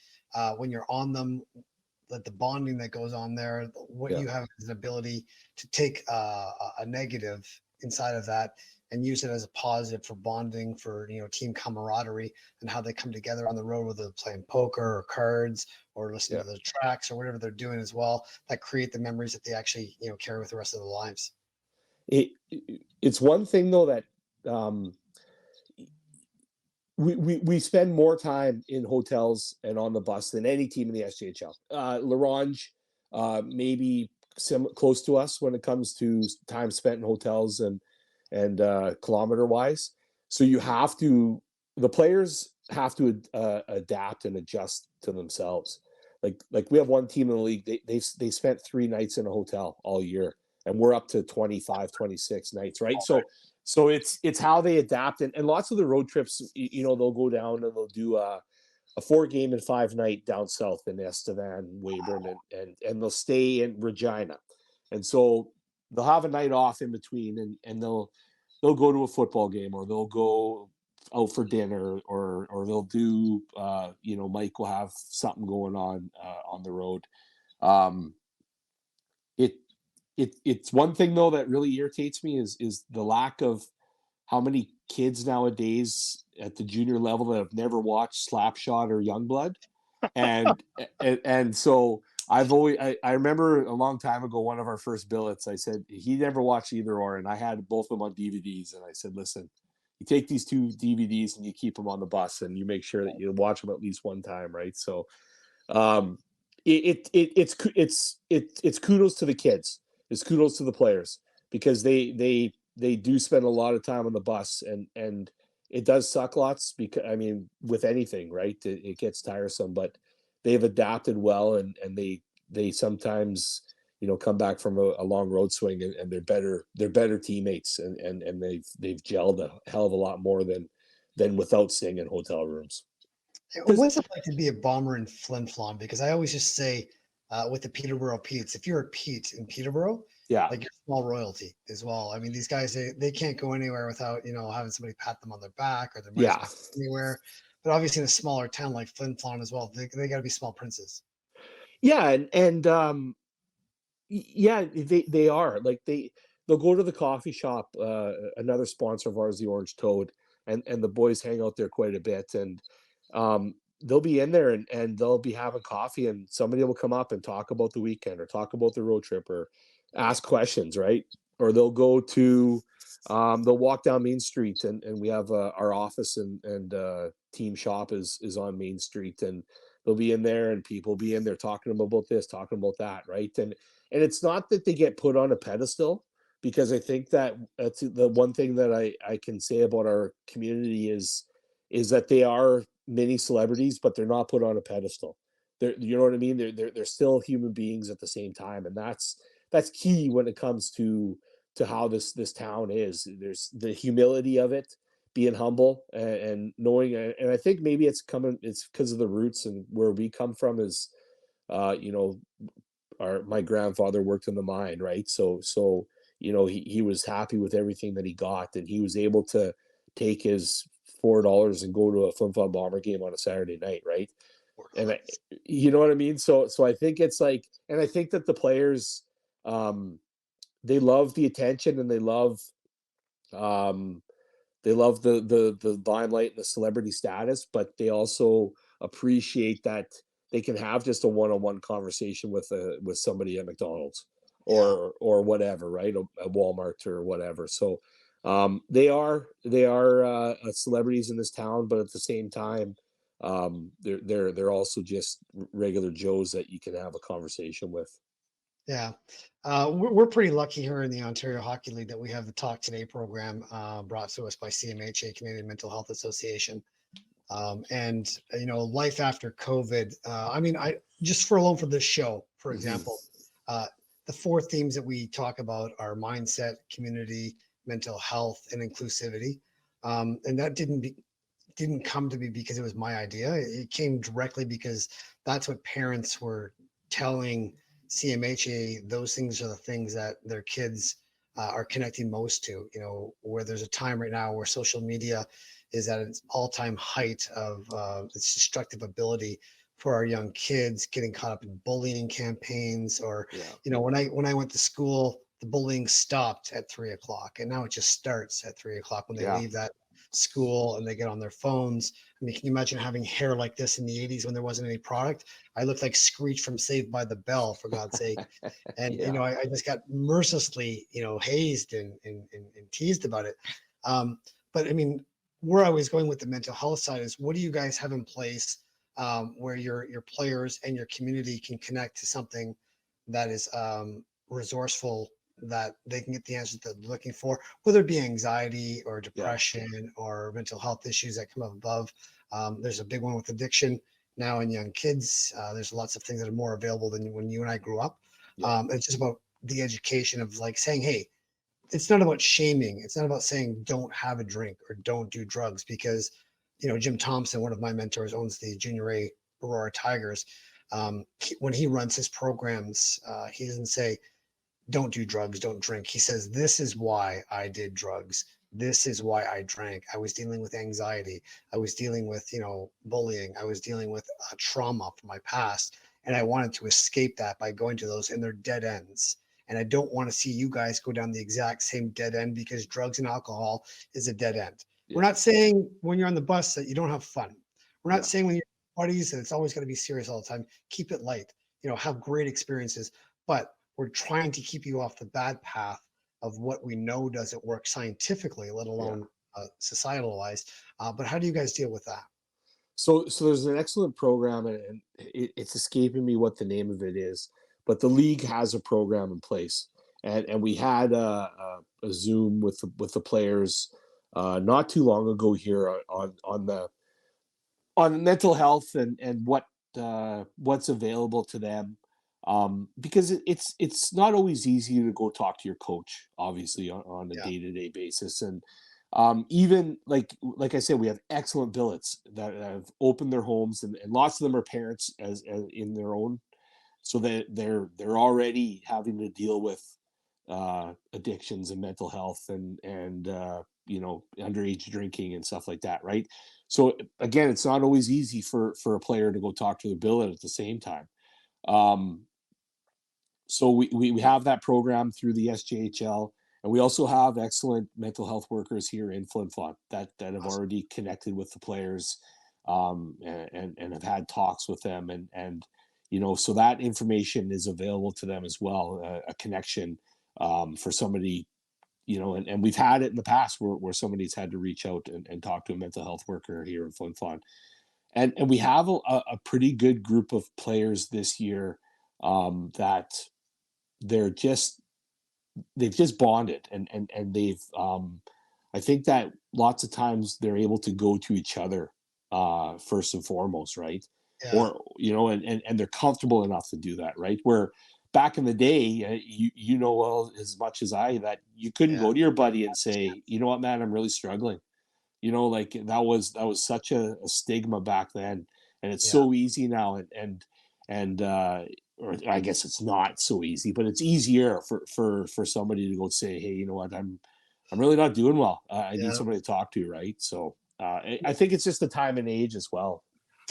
when you're on them, like the bonding that goes on there, what Yeah. you have is an ability to take a negative inside of that and use it as a positive for bonding, for team camaraderie, and how they come together on the road, whether they're playing poker or cards or listening Yeah. to the tracks or whatever they're doing as well, that create the memories that they actually carry with the rest of their lives. It's one thing though that we spend more time in hotels and on the bus than any team in the SJHL. Larange, maybe close to us when it comes to time spent in hotels and kilometer wise. So the players have to adapt and adjust to themselves. Like we have one team in the league, they spent 3 nights in a hotel all year, and we're up to 25, 26 nights, right? So it's how they adapt, and lots of the road trips, they'll go down and they'll do a 4-game and 5-night down south in Estevan, Weyburn, and they'll stay in Regina, and so they'll have a night off in between, and they'll go to a football game, or they'll go out for dinner, or they'll do Mike will have something going on the road. It's one thing though that really irritates me is the lack of how many kids nowadays at the junior level that have never watched Slapshot or Youngblood, and so I remember a long time ago, one of our first billets, I said he never watched either or, and I had both of them on DVDs, and I said, listen, you take these 2 DVDs and you keep them on the bus, and you make sure that you watch them at least one time, right? So it's kudos to the kids. It's kudos to the players, because they do spend a lot of time on the bus, and it does suck lots, because I mean, with anything, right? It gets tiresome, but they've adapted well, and they sometimes come back from a long road swing, and they're better teammates, and they've gelled a hell of a lot more than without staying in hotel rooms. What's it like to be a bomber in Flin Flon? Because I always just say, with the Peterborough Petes, if you're a Pete in Peterborough, Yeah. like, you're small royalty as well. I mean, these guys, they can't go anywhere without having somebody pat them on their back, or their money's Yeah. anywhere. But obviously, in a smaller town like Flin Flon as well, they got to be small princes. Yeah, and yeah, they are, like, they'll go to the coffee shop, another sponsor of ours, the Orange Toad, and the boys hang out there quite a bit, and they'll be in there, and they'll be having coffee, and somebody will come up and talk about the weekend, or talk about the road trip, or ask questions, right? Or they'll go to they'll walk down Main Street, and we have our office and team shop is on Main Street, and they'll be in there, and people will be in there talking about this, talking about that, right? And it's not that they get put on a pedestal, because I think that that's the one thing that I can say about our community is that they are mini celebrities, but they're not put on a pedestal. You know what I mean? They're still human beings at the same time, and that's key when it comes to how this town is. There's the humility of it, being humble, and knowing, and I think maybe it's because of the roots and where we come from is, my grandfather worked in the mine, right? So he was happy with everything that he got, and he was able to take his $4 and go to a Flin Flon Bomber game on a Saturday night, right? And you know what I mean? So I think it's like, and I think that the players, they love the attention, and they love the limelight and the celebrity status, but they also appreciate that they can have just a one-on-one conversation with somebody at McDonald's, or whatever, right? At Walmart or whatever. So they are celebrities in this town, but at the same time, they're also just regular Joes that you can have a conversation with. Yeah. We're pretty lucky here in the Ontario Hockey League that we have the Talk Today program brought to us by CMHA, Canadian Mental Health Association. And life after COVID. I mean, I just for alone for this show, for Mhm. example, uh, the four themes that we talk about are mindset, community, mental health, and inclusivity. And that didn't come to me because it was my idea. It came directly because that's what parents were telling CMHA. Those things are the things that their kids are connecting most to. Where there's a time right now where social media is at its all-time height of its destructive ability for our young kids, getting caught up in bullying campaigns, or Yeah. when I went to school, the bullying stopped at 3 o'clock, and now it just starts at 3 o'clock when they Yeah. leave that school and they get on their phones. I mean, can you imagine having hair like this in the 80s when there wasn't any product? I looked like Screech from Saved by the Bell, for God's sake. And, Yeah. I just got mercilessly, hazed and teased about it. But I mean, where I was going with the mental health side is what do you guys have in place where your players and your community can connect to something that is resourceful, that they can get the answers that they're looking for, whether it be anxiety or Yeah. depression or mental health issues that come up above. There's a big one with addiction now in young kids. There's lots of things that are more available than when you and I grew up. Yeah. It's just about the education of like saying, hey, it's not about shaming. It's not about saying don't have a drink or don't do drugs because, Jim Thompson, one of my mentors, owns the Junior A Aurora Tigers. When he runs his programs, he doesn't say don't do drugs, don't drink. He says, this is why I did drugs. This is why I drank. I was dealing with anxiety. I was dealing with, bullying. I was dealing with trauma from my past. And I wanted to escape that by going to those, and they're dead ends. And I don't want to see you guys go down the exact same dead end because drugs and alcohol is a dead end. We're Yeah. not saying when you're on the bus that you don't have fun. We're not Yeah. saying when you're buddies that it's always going to be serious all the time. Keep it light, have great experiences. But we're trying to keep you off the bad path of what we know doesn't work scientifically, let Yeah. alone societal wise. But how do you guys deal with that? So there's an excellent program, and it's escaping me what the name of it is, but the league has a program in place, and we had a Zoom with the players not too long ago here on mental health and what's available to them, because it's not always easy to go talk to your coach, obviously on a Yeah, day-to-day basis. And even like I said, we have excellent billets that have opened their homes, and lots of them are parents as in their own, so that they're already having to deal with addictions and mental health and underage drinking and stuff like that, right? So again, it's not always easy for a player to go talk to the billet at the same time. um, so we have that program through the SJHL, and we also have excellent mental health workers here in Flin Flon that have awesome. already connected with the players, and have had talks with them, and so that information is available to them as well, a connection for somebody, and we've had it in the past where somebody's had to reach out and talk to a mental health worker here in Flin Flon. And we have a pretty good group of players this year, that they're just they've just bonded, and they've I think that lots of times they're able to go to each other first and foremost, right? Yeah, Or and they're comfortable enough to do that, right? Where back in the day, you know well as much as I that you couldn't yeah, go to your buddy and say, you know what, man, I'm really struggling. Like that was such a stigma back then, and it's yeah, so easy now, and or I guess it's not so easy, but it's easier for somebody to go say, hey, you know what, I'm really not doing well. I need yeah. somebody to talk to, right? So I think it's just the time and age as well.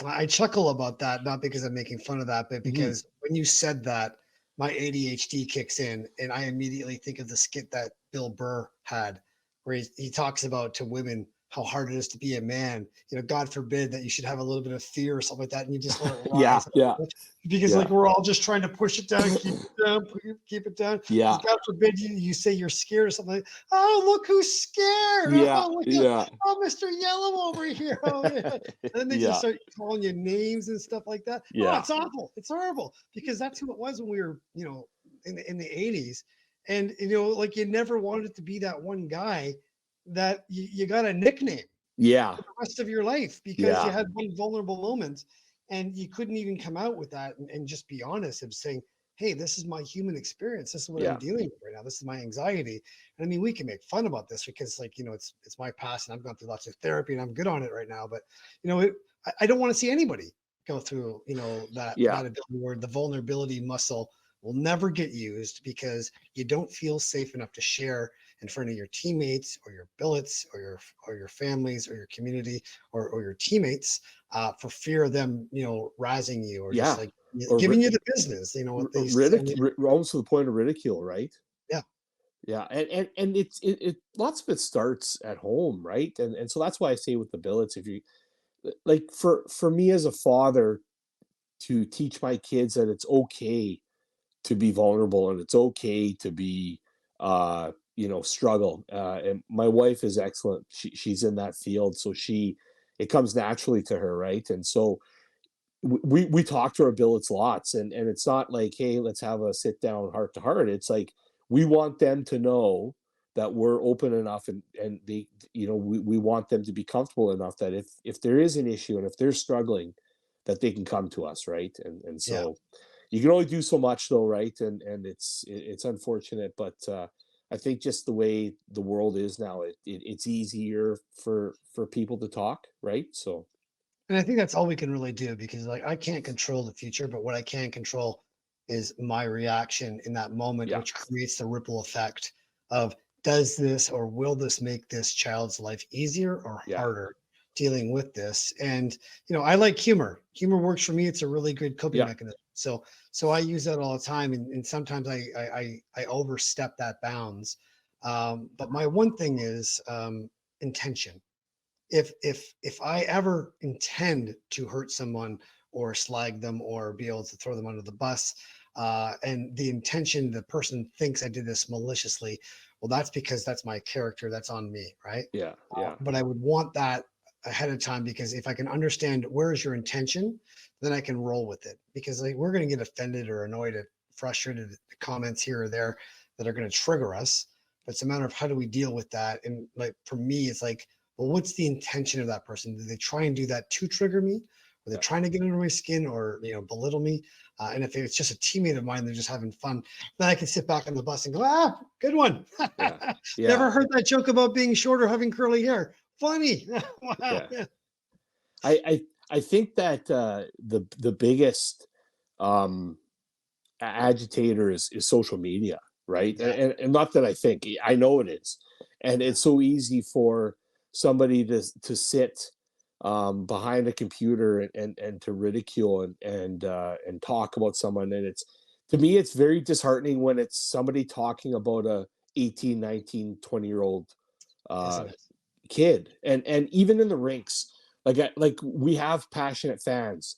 I chuckle about that, not because I'm making fun of that, but Mm-hmm. because when you said that, my ADHD kicks in, and I immediately think of the skit that Bill Burr had, where he talks about to women how hard it is to be a man. God forbid that you should have a little bit of fear or something like that, and you just let it Yeah, rise. yeah, Because yeah, like we're all just trying to push it down, keep it down, keep it down. Because yeah, God forbid you say you're scared or something. Like, oh, look who's scared! yeah, Oh, look at yeah, Mr. Yellow over here. Oh, yeah. And then they just yeah, start calling you names and stuff like that. Oh, yeah, it's awful. It's horrible because that's who it was when we were, in the 80s. And, you know, like you never wanted to be that one guy that you got a nickname Yeah. for the rest of your life because you Yeah. had one vulnerable moment and you couldn't even come out with that and just be honest and saying, hey, this is my human experience. This is what I'm Yeah. dealing with right now. This is my anxiety. And I mean, we can make fun about this because, like, you know, it's my past and I've gone through lots of therapy and I'm good on it right now. But, you know, I don't want to see anybody go through, you know, that Yeah. ability where the vulnerability muscle will never get used because you don't feel safe enough to share in front of your teammates or your billets or your families or your community or your teammates for fear of them, you know, razzing you or just Yeah. like Or giving you the business. You know what they used to say. almost to the point of ridicule, right? Yeah, Yeah, and it lots of it starts at home, right? And so that's why I say with the billets, if you like for me as a father to teach my kids that it's okay to be vulnerable and it's okay to be struggle. And my wife is excellent. She's in that field, so it comes naturally to her, right? And so we talk to our billets lots, and it's not like, hey, let's have a sit down heart to heart. It's like we want them to know that we're open enough, and they, we want them to be comfortable enough that if there is an issue and if they're struggling, that they can come to us, right? And yeah. so you can only do so much though, right? And it's unfortunate, but I think just the way the world is now, it's easier for people to talk, right? So And I think that's all we can really do because like I can't control the future, but what I can control is my reaction in that moment, yeah, which creates the ripple effect of does this or will this make this child's life easier or yeah, harder dealing with this? And you know, I like humor. Humor works for me. It's a really good coping yeah, mechanism. So I use that all the time, and sometimes I overstep that bounds. But my one thing is intention. If I ever intend to hurt someone or slag them or be able to throw them under the bus, and the intention the person thinks I did this maliciously, well, that's because that's my character. That's on me, right? yeah, yeah, But I would want that ahead of time because if I can understand where is your intention, then I can roll with it. Because like we're going to get offended or annoyed at frustrated at comments here or there that are going to trigger us. But it's a matter of how do we deal with that. And like for me, it's like, well, what's the intention of that person? Do they try and do that to trigger me? Or they're yeah, trying to get under my skin or belittle me? And if it's just a teammate of mine, they're just having fun, then I can sit back on the bus and go, ah, good one. yeah, yeah, Never heard that joke about being short or having curly hair. Funny. Wow. yeah. I think that the biggest um, agitator is social media, right? Yeah. And not that I think, I know it is, and Yeah. it's so easy for somebody to sit behind a computer and to ridicule and talk about someone, and it's to me it's very disheartening when it's somebody talking about a 18, 19, 20-year old uh, Isn't it? kid, and even in the rinks, like we have passionate fans,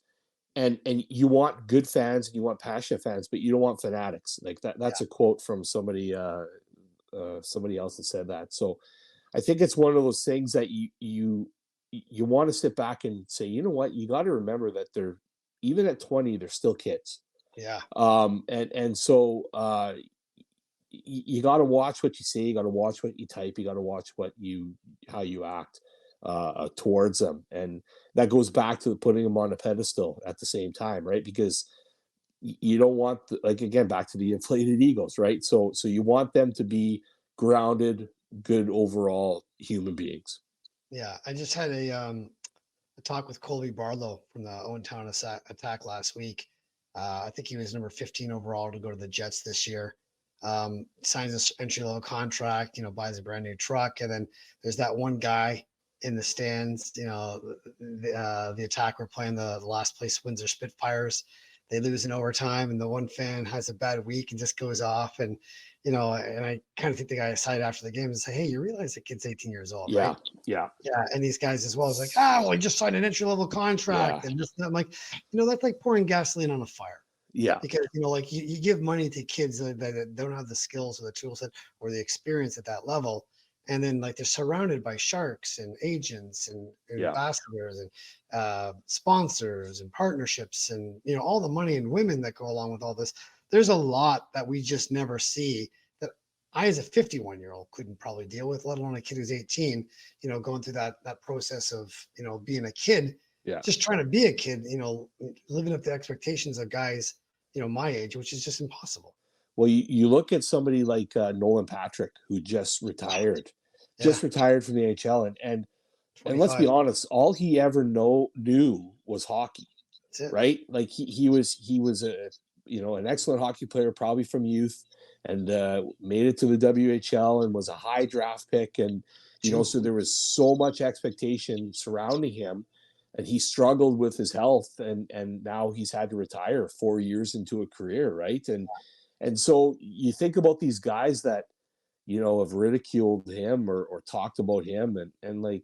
and you want good fans and you want passionate fans, but you don't want fanatics like that. Yeah. That's a quote from somebody else that said that. So I think it's one of those things that you want to sit back and say, you know what, you got to remember that they're, even at 20, they're still kids. Yeah. And so you got to watch what you say, you got to watch what you type, you got to watch how you act towards them, and that goes back to putting them on a pedestal at the same time, right? Because you don't want like, again, back to the inflated egos, right? So you want them to be grounded, good overall human beings. Yeah. I just had a talk with Colby Barlow from the Owen Town attack last week. I think he was number 15 overall to go to the Jets this year. Signs this entry level contract, buys a brand new truck. And then there's that one guy in the stands, the attack were playing the last place Windsor Spitfires. They lose in overtime, and the one fan has a bad week and just goes off. And I kind of think the guy aside after the game and say, hey, you realize the kid's 18 years old, right? Yeah, yeah, Yeah, and these guys as well is like, well, I just signed an entry level yeah, contract, and this. And I'm like, that's like pouring gasoline on a fire yeah, because like you give money to kids that don't have the skills or the tool set or the experience at that level, and then like they're surrounded by sharks and agents and yeah, ambassadors and sponsors and partnerships and all the money and women that go along with all this. there's a lot that we just never see that I, as a 51-year-old, couldn't probably deal with, let alone a kid who's 18, going through that process of, being a kid, Yeah. just trying to be a kid, living up to expectations of guys, my age, which is just impossible. Well, you look at somebody like Nolan Patrick, who just retired, Yeah. from the NHL, and let's be 25. honest, all he ever knew was hockey, That's it. right? Like he was a an excellent hockey player, probably from youth, and made it to the WHL and was a high draft pick, and so there was so much expectation surrounding him, and he struggled with his health, and now he's had to retire 4 years into a career, right? And so you think about these guys that have ridiculed him or talked about him, and like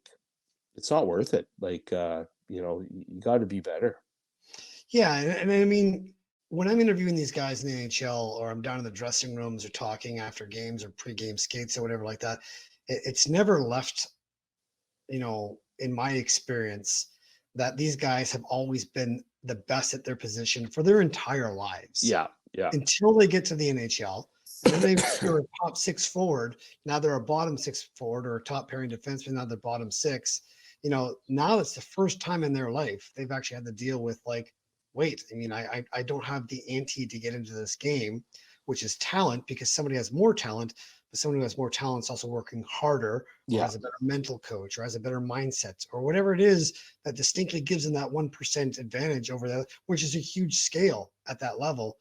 it's not worth it. Like you got to be better. Yeah, and I mean, when I'm interviewing these guys in the NHL, or I'm down in the dressing rooms or talking after games or pre-game skates or whatever like that, it's never left, in my experience, that these guys have always been the best at their position for their entire lives. Yeah. Until they get to the NHL. And then they're a top six forward. Now they're a bottom six forward, or a top pairing defenseman. Now they're bottom six. Now it's the first time in their life they've actually had to deal with, like, wait, I mean, I don't have the ante to get into this game, which is talent, because somebody has more talent, but someone who has more talent is also working harder, or Yeah. has a better mental coach, or has a better mindset, or whatever it is that distinctly gives them that 1% advantage over that, which is a huge scale at that level.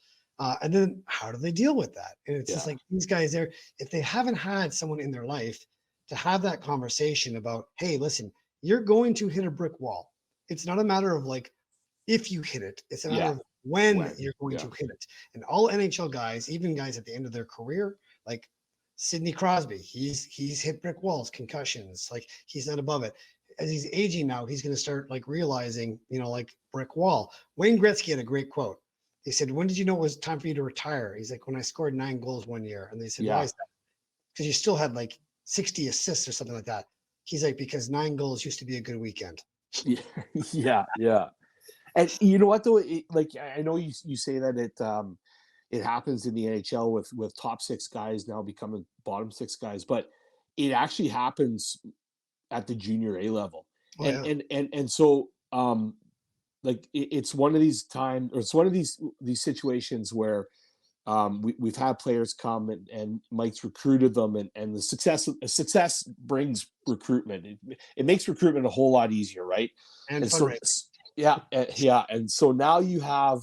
And then how do they deal with that? And it's just like these guys there, if they haven't had someone in their life to have that conversation about, hey, listen, you're going to hit a brick wall. It's not a matter of like if you hit it, it's a matter of when you're going to hit it. And all NHL guys, even guys at the end of their career, like Sidney Crosby, he's hit brick walls, concussions, like he's not above it. As he's aging now, he's going to start like realizing, like brick wall. Wayne Gretzky had a great quote. They said, when did you know it was time for you to retire? He's like, when I scored 9 goals one year. And they said, why is that? Because you still had like 60 assists or something like that. He's like, because 9 goals used to be a good weekend. Yeah. And you know what though? Like I know you say that it happens in the NHL with top 6 guys now becoming bottom 6 guys, but it actually happens at the junior A level. And so like it's one of these times, or it's one of these situations where we've had players come and Mike's recruited them, and the success brings recruitment. It makes recruitment a whole lot easier, right? And so and so now you have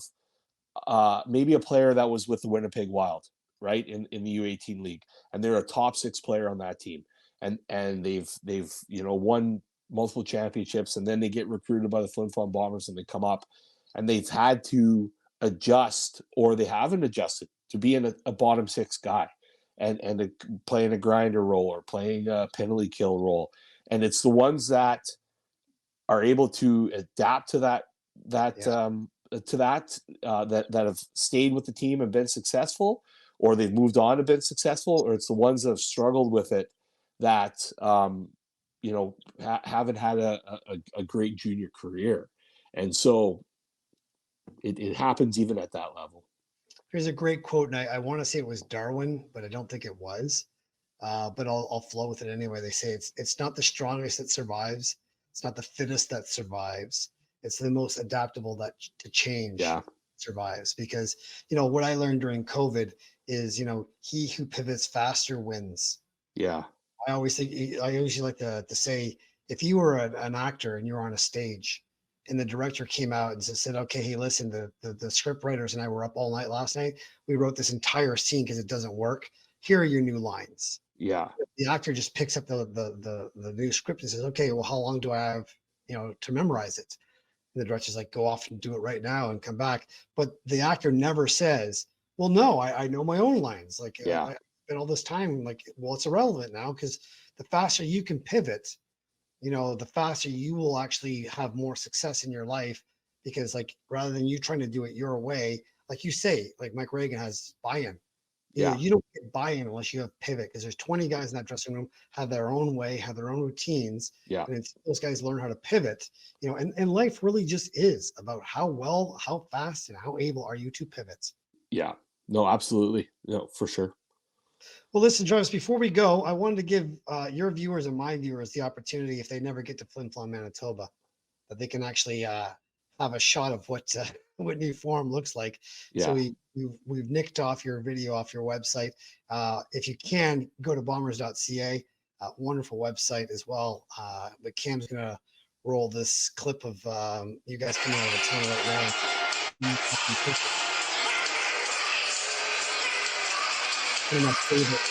maybe a player that was with the Winnipeg Wild, right, in the U18 league, and they're a top 6 player on that team, and they've won multiple championships, and then they get recruited by the Flin Flon Bombers and they come up, and they've had to adjust, or they haven't adjusted to being a bottom 6 guy, and playing a grinder role or playing a penalty kill role. And it's the ones that are able to adapt to that have stayed with the team and been successful, or they've moved on and been successful, or it's the ones that have struggled with it that haven't had a great junior career. And so it happens even at that level. Here's a great quote, and I want to say it was Darwin, but I don't think it was. But I'll flow with it anyway. They say it's not the strongest that survives, it's not the fittest that survives, it's the most adaptable that to change survives. Because what I learned during COVID is he who pivots faster wins. I always like to say, if you were an actor and you're on a stage and the director came out and said, okay, hey, listen, the script writers and I were up all night last night. We wrote this entire scene because it doesn't work. Here are your new lines. The actor just picks up the new script and says, okay, well, how long do I have, to memorize it? And the director's like, go off and do it right now and come back. But the actor never says, well, no, I know my own lines. Like, I spent all this time, like, well, it's irrelevant now, because the faster you can pivot, the faster you will actually have more success in your life. Because, like, rather than you trying to do it your way, like you say, like Mike Reagan has buy-in. You don't get buy-in unless you have pivot, because there's 20 guys in that dressing room, have their own way, have their own routines. And it's, those guys learn how to pivot, and life really just is about how well, how fast, and how able are you to pivot. No, absolutely. No, for sure. Well, listen, Travis, before we go, I wanted to give your viewers and my viewers the opportunity, if they never get to Flin Flon, Manitoba, that they can actually have a shot of what Whitney Forum looks like. So Yeah. we've nicked off your video off your website. If you can, go to bombers.ca, wonderful website as well. But Cam's going to roll this clip of you guys coming out of the tunnel right now. One of my favorite.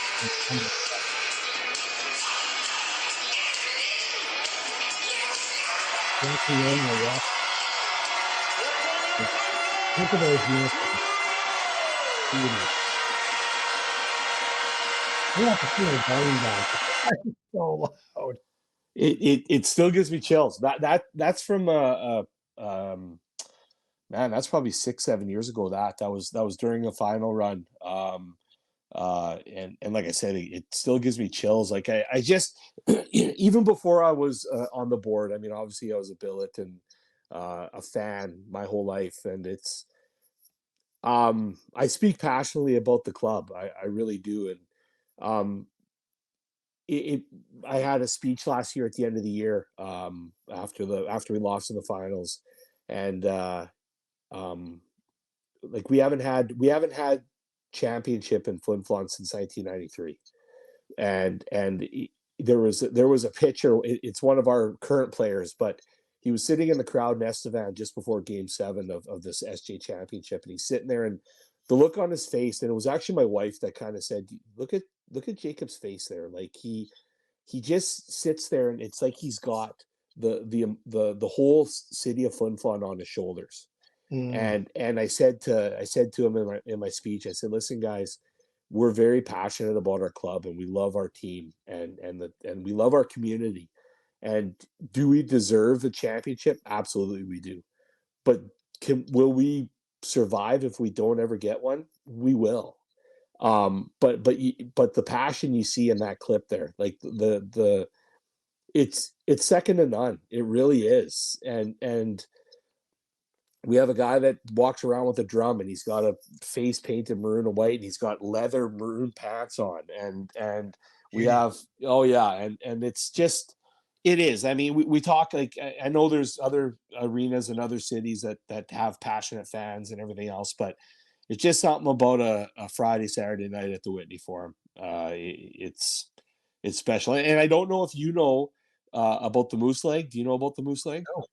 Look at those uniforms. We have to feel the volume down. So loud. It still gives me chills. That's from man, that's probably 6-7 years ago. That was during a final run. And like I said, it still gives me chills. Like I just even before I was on the board. I mean, obviously I was a billet and a fan my whole life, and it's I speak passionately about the club. I really do, and um, I had a speech last year at the end of the year after we lost in the finals, and um, like we haven't had championship in Flin Flon since 1993, and there was a pitcher. It's one of our current players, but he was sitting in the crowd in Estevan just before Game 7 of this SJ championship, and he's sitting there, and the look on his face, and it was actually my wife that kind of said, look at Jacob's face there. Like he just sits there, and it's like he's got the whole city of Flin Flon on his shoulders. And I said to him in my speech, I said, listen, guys, we're very passionate about our club, and we love our team, and we love our community. And do we deserve the championship? Absolutely, we do. But will we survive if we don't ever get one? We will. But the passion you see in that clip there, like it's second to none. It really is. And we have a guy that walks around with a drum, and he's got a face painted maroon and white, and he's got leather maroon pants on, and we have and it's just it is. I mean, we talk like I know there's other arenas and other cities that have passionate fans and everything else, but it's just something about a Friday, Saturday night at the Whitney Forum. It's special, and I don't know if you know about the Moose Leg. Do you know about the Moose Leg? No.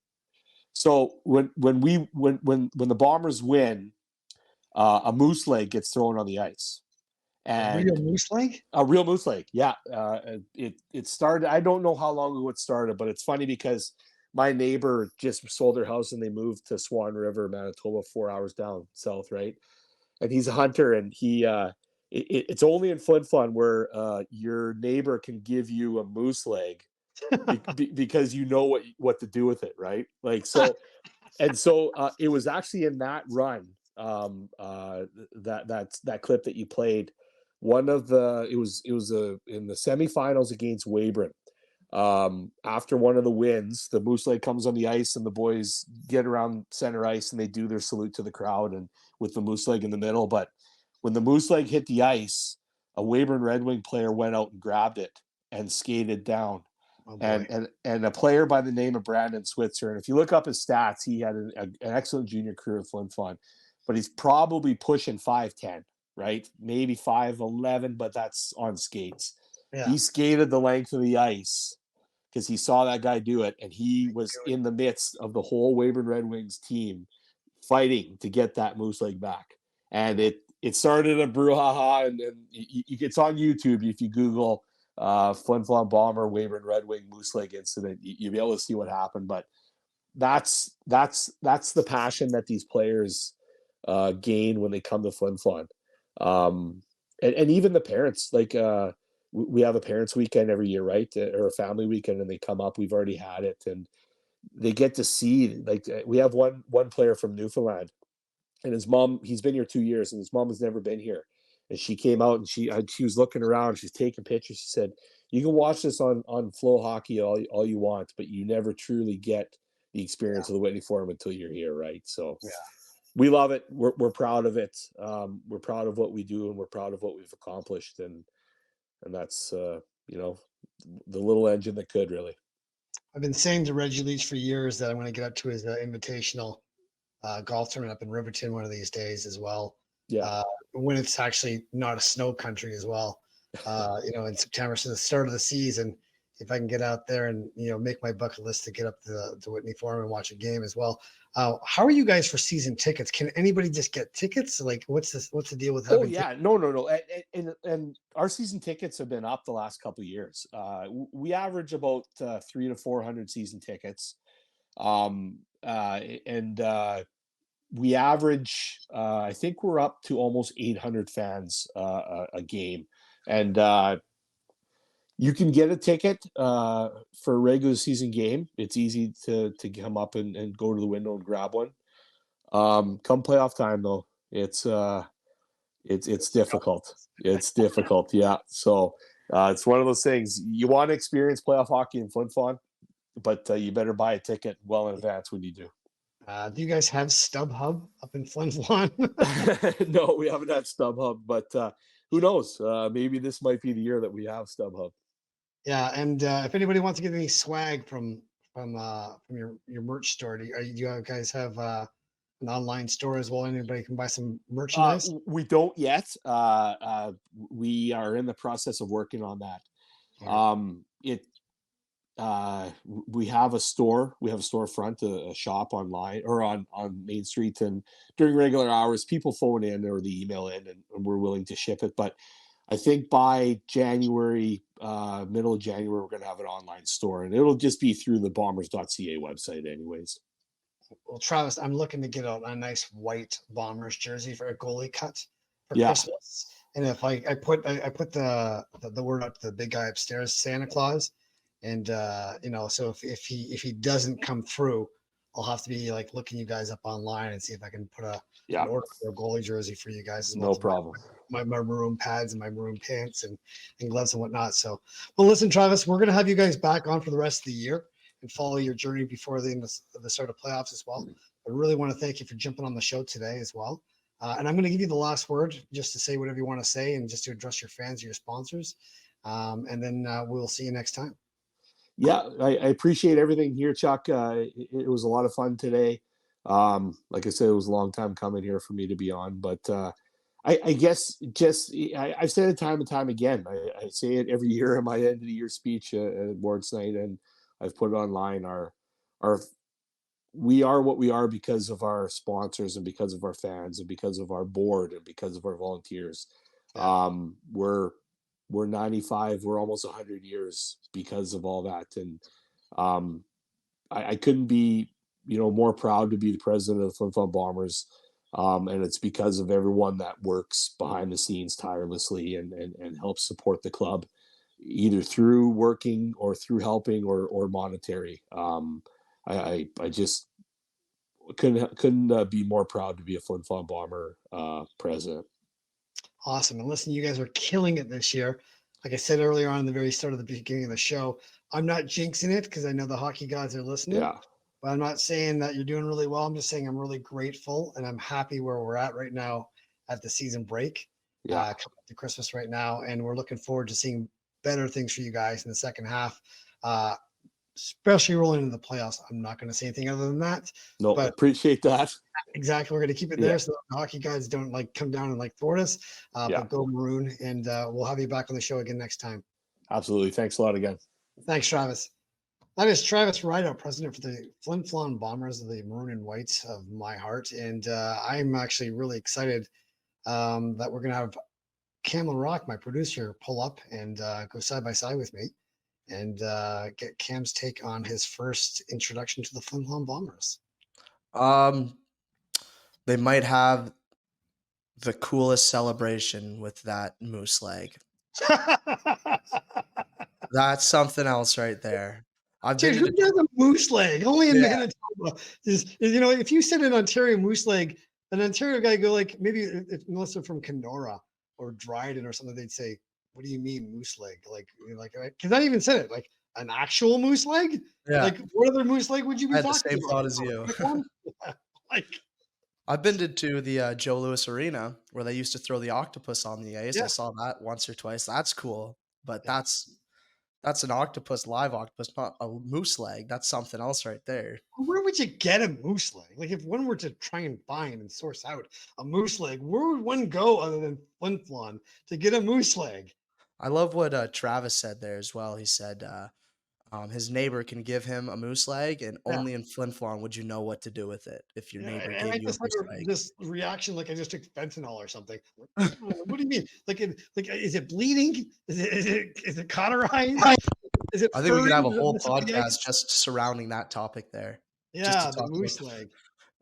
So when the Bombers win, a moose leg gets thrown on the ice, and a real moose leg. A real moose leg, yeah. It started. I don't know how long ago it started, but it's funny because my neighbor just sold their house and they moved to Swan River, Manitoba, 4 hours down south, right? And he's a hunter, and it's only in Flin Flon where your neighbor can give you a moose leg because you know what to do with it, right? Like so. And so it was actually in that run, that clip that you played. One of the it was in the semifinals against Weyburn. After one of the wins, the Moose Leg comes on the ice, and the boys get around center ice and they do their salute to the crowd, and with the Moose Leg in the middle. But when the Moose Leg hit the ice, a Weyburn Red Wing player went out and grabbed it and skated down. Oh, and a player by the name of Brandon Switzer. And if you look up his stats, he had an excellent junior career at Flin Flon, but he's probably pushing 5'10", right? Maybe 5'11", but that's on skates. Yeah. He skated the length of the ice because he saw that guy do it, and he was in the midst of the whole Weyburn Red Wings team fighting to get that Moose Leg back. And it started a brouhaha, and it's on YouTube if you Google Flin Flon Bomber, Weyburn Red Wing, Moose Leg incident. You'll be able to see what happened, but that's the passion that these players gain when they come to Flin Flon. And even the parents, like we have a parents weekend every year, right? Or a family weekend, and they come up. We've already had it, and they get to see, like, we have one player from Newfoundland, and his mom, he's been here 2 years, and his mom has never been here. And she came out, and she was looking around. She's taking pictures. She said, "You can watch this on Flow Hockey all you want, but you never truly get the experience of the Whitney Forum until you're here, right?" So, we love it. We're proud of it. We're proud of what we do, and we're proud of what we've accomplished. And that's, you know, the little engine that could really. I've been saying to Reggie Leach for years that I'm going to get up to his invitational golf tournament up in Riverton one of these days as well. Yeah. When it's actually not a snow country as well, in September. So the start of the season, if I can get out there and, make my bucket list to get up to Whitney Forum and watch a game as well. How are you guys for season tickets? Can anybody just get tickets? Like, what's the deal with having tickets? No. And our season tickets have been up the last couple of years. We average about 300 to 400 season tickets. We average, I think we're up to almost 800 fans a game. And you can get a ticket for a regular season game. It's easy to come up and go to the window and grab one. Come playoff time, though, it's difficult. It's difficult, yeah. So it's one of those things. You want to experience playoff hockey in Flin Flon, but you better buy a ticket well in advance when you do. Do you guys have StubHub up in Flin Flon? No, we haven't had StubHub, but who knows? Maybe this might be the year that we have StubHub. Yeah, and if anybody wants to get any swag from your merch store, do you guys have an online store as well? Anybody can buy some merchandise? We don't yet. We are in the process of working on that. We have a store. We have a storefront, a shop online or on Main Street, and during regular hours, people phone in or they email in, and we're willing to ship it. But I think by January, middle of January, we're going to have an online store, and it'll just be through the bombers.ca website anyways. Well, Travis, I'm looking to get a nice white Bombers jersey for a goalie cut for Christmas. And if I put the word up to the big guy upstairs, Santa Claus, and so if he doesn't come through, I'll have to be like looking you guys up online and see if I can put an order for a goalie jersey for you guys as well. No problem. My maroon pads and my maroon pants and gloves and whatnot. So, well, listen, Travis, we're going to have you guys back on for the rest of the year and follow your journey before the start of playoffs as well. I really want to thank you for jumping on the show today as well. And I'm going to give you the last word just to say whatever you want to say and just to address your fans, your sponsors. And then we'll see you next time. Yeah, I appreciate everything here, Chuck. It was a lot of fun today. Like I said, it was a long time coming here for me to be on, but I guess I've said it time and time again. I say it every year in my end of the year speech at awards night, and I've put it online. We are what we are because of our sponsors and because of our fans and because of our board and because of our volunteers. We're 95, we're almost 100 years because of all that. And I couldn't be, more proud to be the president of the Flin Flon Bombers. And it's because of everyone that works behind the scenes tirelessly and helps support the club, either through working or through helping or monetary. I just couldn't be more proud to be a Flin Flon Bomber president. Awesome. And listen, you guys are killing it this year. Like I said earlier on in the very start of the beginning of the show, I'm not jinxing it because I know the hockey gods are listening. Yeah. But I'm not saying that you're doing really well. I'm just saying I'm really grateful and I'm happy where we're at right now at the season break. Coming up to Christmas right now. And we're looking forward to seeing better things for you guys in the second half, especially rolling into the playoffs. I'm not going to say anything other than that. No, but appreciate that. Exactly. We're going to keep it there so the hockey guys don't come down and thwart us. But go maroon, and we'll have you back on the show again next time. Absolutely. Thanks a lot again. Thanks, Travis. That is Travis Rideout, president for the Flin Flon Bombers, the maroon and whites of my heart. And I'm actually really excited that we're going to have Cam Rock, my producer, pull up and go side by side with me and get Cam's take on his first introduction to the Flin Flon Bombers. They might have the coolest celebration with that moose leg. That's something else right there. Dude, who does a moose leg? Only in Manitoba. If you said an Ontario moose leg, an Ontario guy go maybe unless they're from Kenora or Dryden or something, they'd say, "What do you mean moose leg?" Because I even said it an actual moose leg. Yeah. What other moose leg would you be talking about? I had the same thought as you. I've been to the Joe Louis Arena where they used to throw the octopus on the ice. I Yeah, saw that once or twice. That's cool, but yeah. that's an octopus, live octopus, not a moose leg. That's something else right there. Where would you get a moose leg? Like, if one were to try and find and source out a moose leg, where would one go other than Flin Flon to get a moose leg? I love what Travis said there as well. He said his neighbor can give him a moose leg, and Yeah. only in Flin Flon would you know what to do with it if your Yeah, neighbor and gave I you a just had moose leg. this reaction like I just took fentanyl or something. Like, what do you mean? Like, is it bleeding? Is it cauterized? Is it I think we could furry? have a Does it whole mess up the egg? podcast just surrounding that topic there, just to Yeah, the talk about moose leg.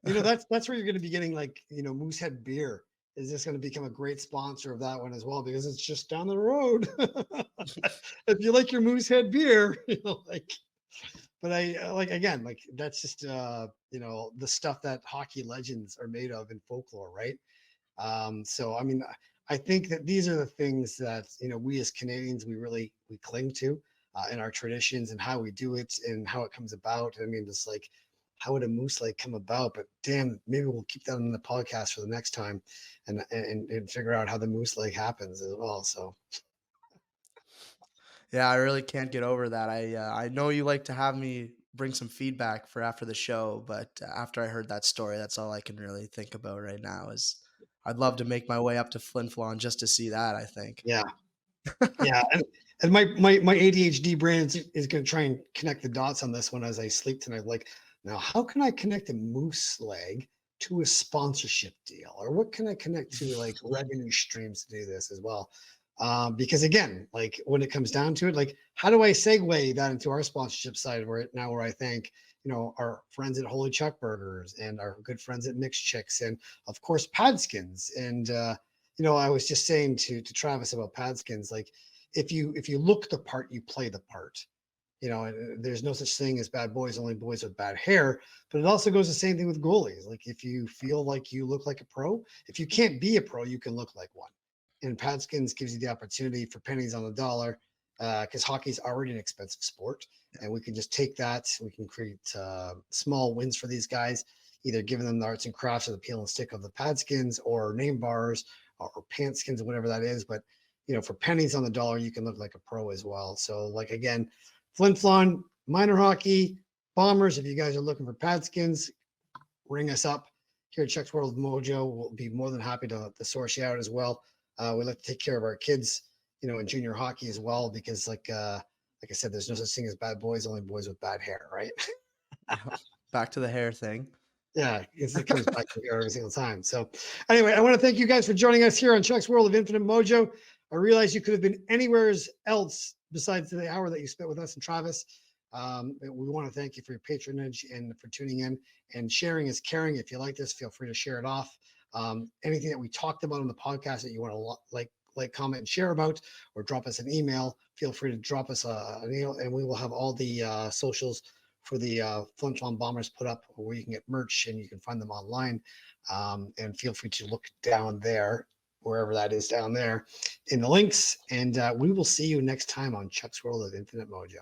That's where you're going to be getting, like, Moosehead Beer is just going to become a great sponsor of that one as well, because it's just down the road. If you like your Moosehead beer, like, but I like, again, like, that's just the stuff that hockey legends are made of in folklore, right? So I mean, I think that these are the things that we as Canadians, we cling to in our traditions and how we do it and how it comes about. I mean, it's like, how would a moose leg come about? But damn, maybe we'll keep that on the podcast for the next time, and figure out how the moose leg happens as well. So Yeah, I really can't get over that. I know you like to have me bring some feedback for after the show, but after I heard that story, that's all I can really think about right now is I'd love to make my way up to Flin Flon just to see that, I think. yeah, yeah, and my ADHD brain is going to try and connect the dots on this one as I sleep tonight. Like, now, how can I connect a moose leg to a sponsorship deal, or what can I connect to, like, revenue streams to do this as well? Because again, like, when it comes down to it, like, how do I segue that into our sponsorship side where I thank our friends at Holy Chuck Burgers and our good friends at Mixed Chicks, and of course Padskins. And I was just saying to Travis about Padskins, like, if you look the part, you play the part. And there's no such thing as bad boys, only boys with bad hair. But it also goes the same thing with goalies. Like, if you feel like you look like a pro, if you can't be a pro, you can look like one. And Padskins gives you the opportunity for pennies on the dollar, because hockey is already an expensive sport, and we can just take that. We can create small wins for these guys, either giving them the arts and crafts of the peel and stick of the Padskins, or name bars, or pantskins, whatever that is. But for pennies on the dollar, you can look like a pro as well. So, like, again, Flin Flon, minor hockey, Bombers, if you guys are looking for Padskins, ring us up here at Chuck's World Mojo. We'll be more than happy to source you out as well. We like to take care of our kids, in junior hockey as well, because like I said, there's no such thing as bad boys, only boys with bad hair, right? Yeah. Back to the hair thing. Yeah, it comes back to here every single time. So anyway, I want to thank you guys for joining us here on Chuck's World of Infinite Mojo. I realize you could have been anywhere else besides the hour that you spent with us and Travis. We want to thank you for your patronage and for tuning in, and sharing is caring. If you like this, feel free to share it off. Anything that we talked about on the podcast that you want to like, comment, and share about, or drop us an email, feel free to drop us an email, and we will have all the socials for the Flin Flon Bombers put up, where you can get merch and you can find them online. And feel free to look down there, wherever that is down there, in the links. And we will see you next time on Chuck's World of Infinite Mojo.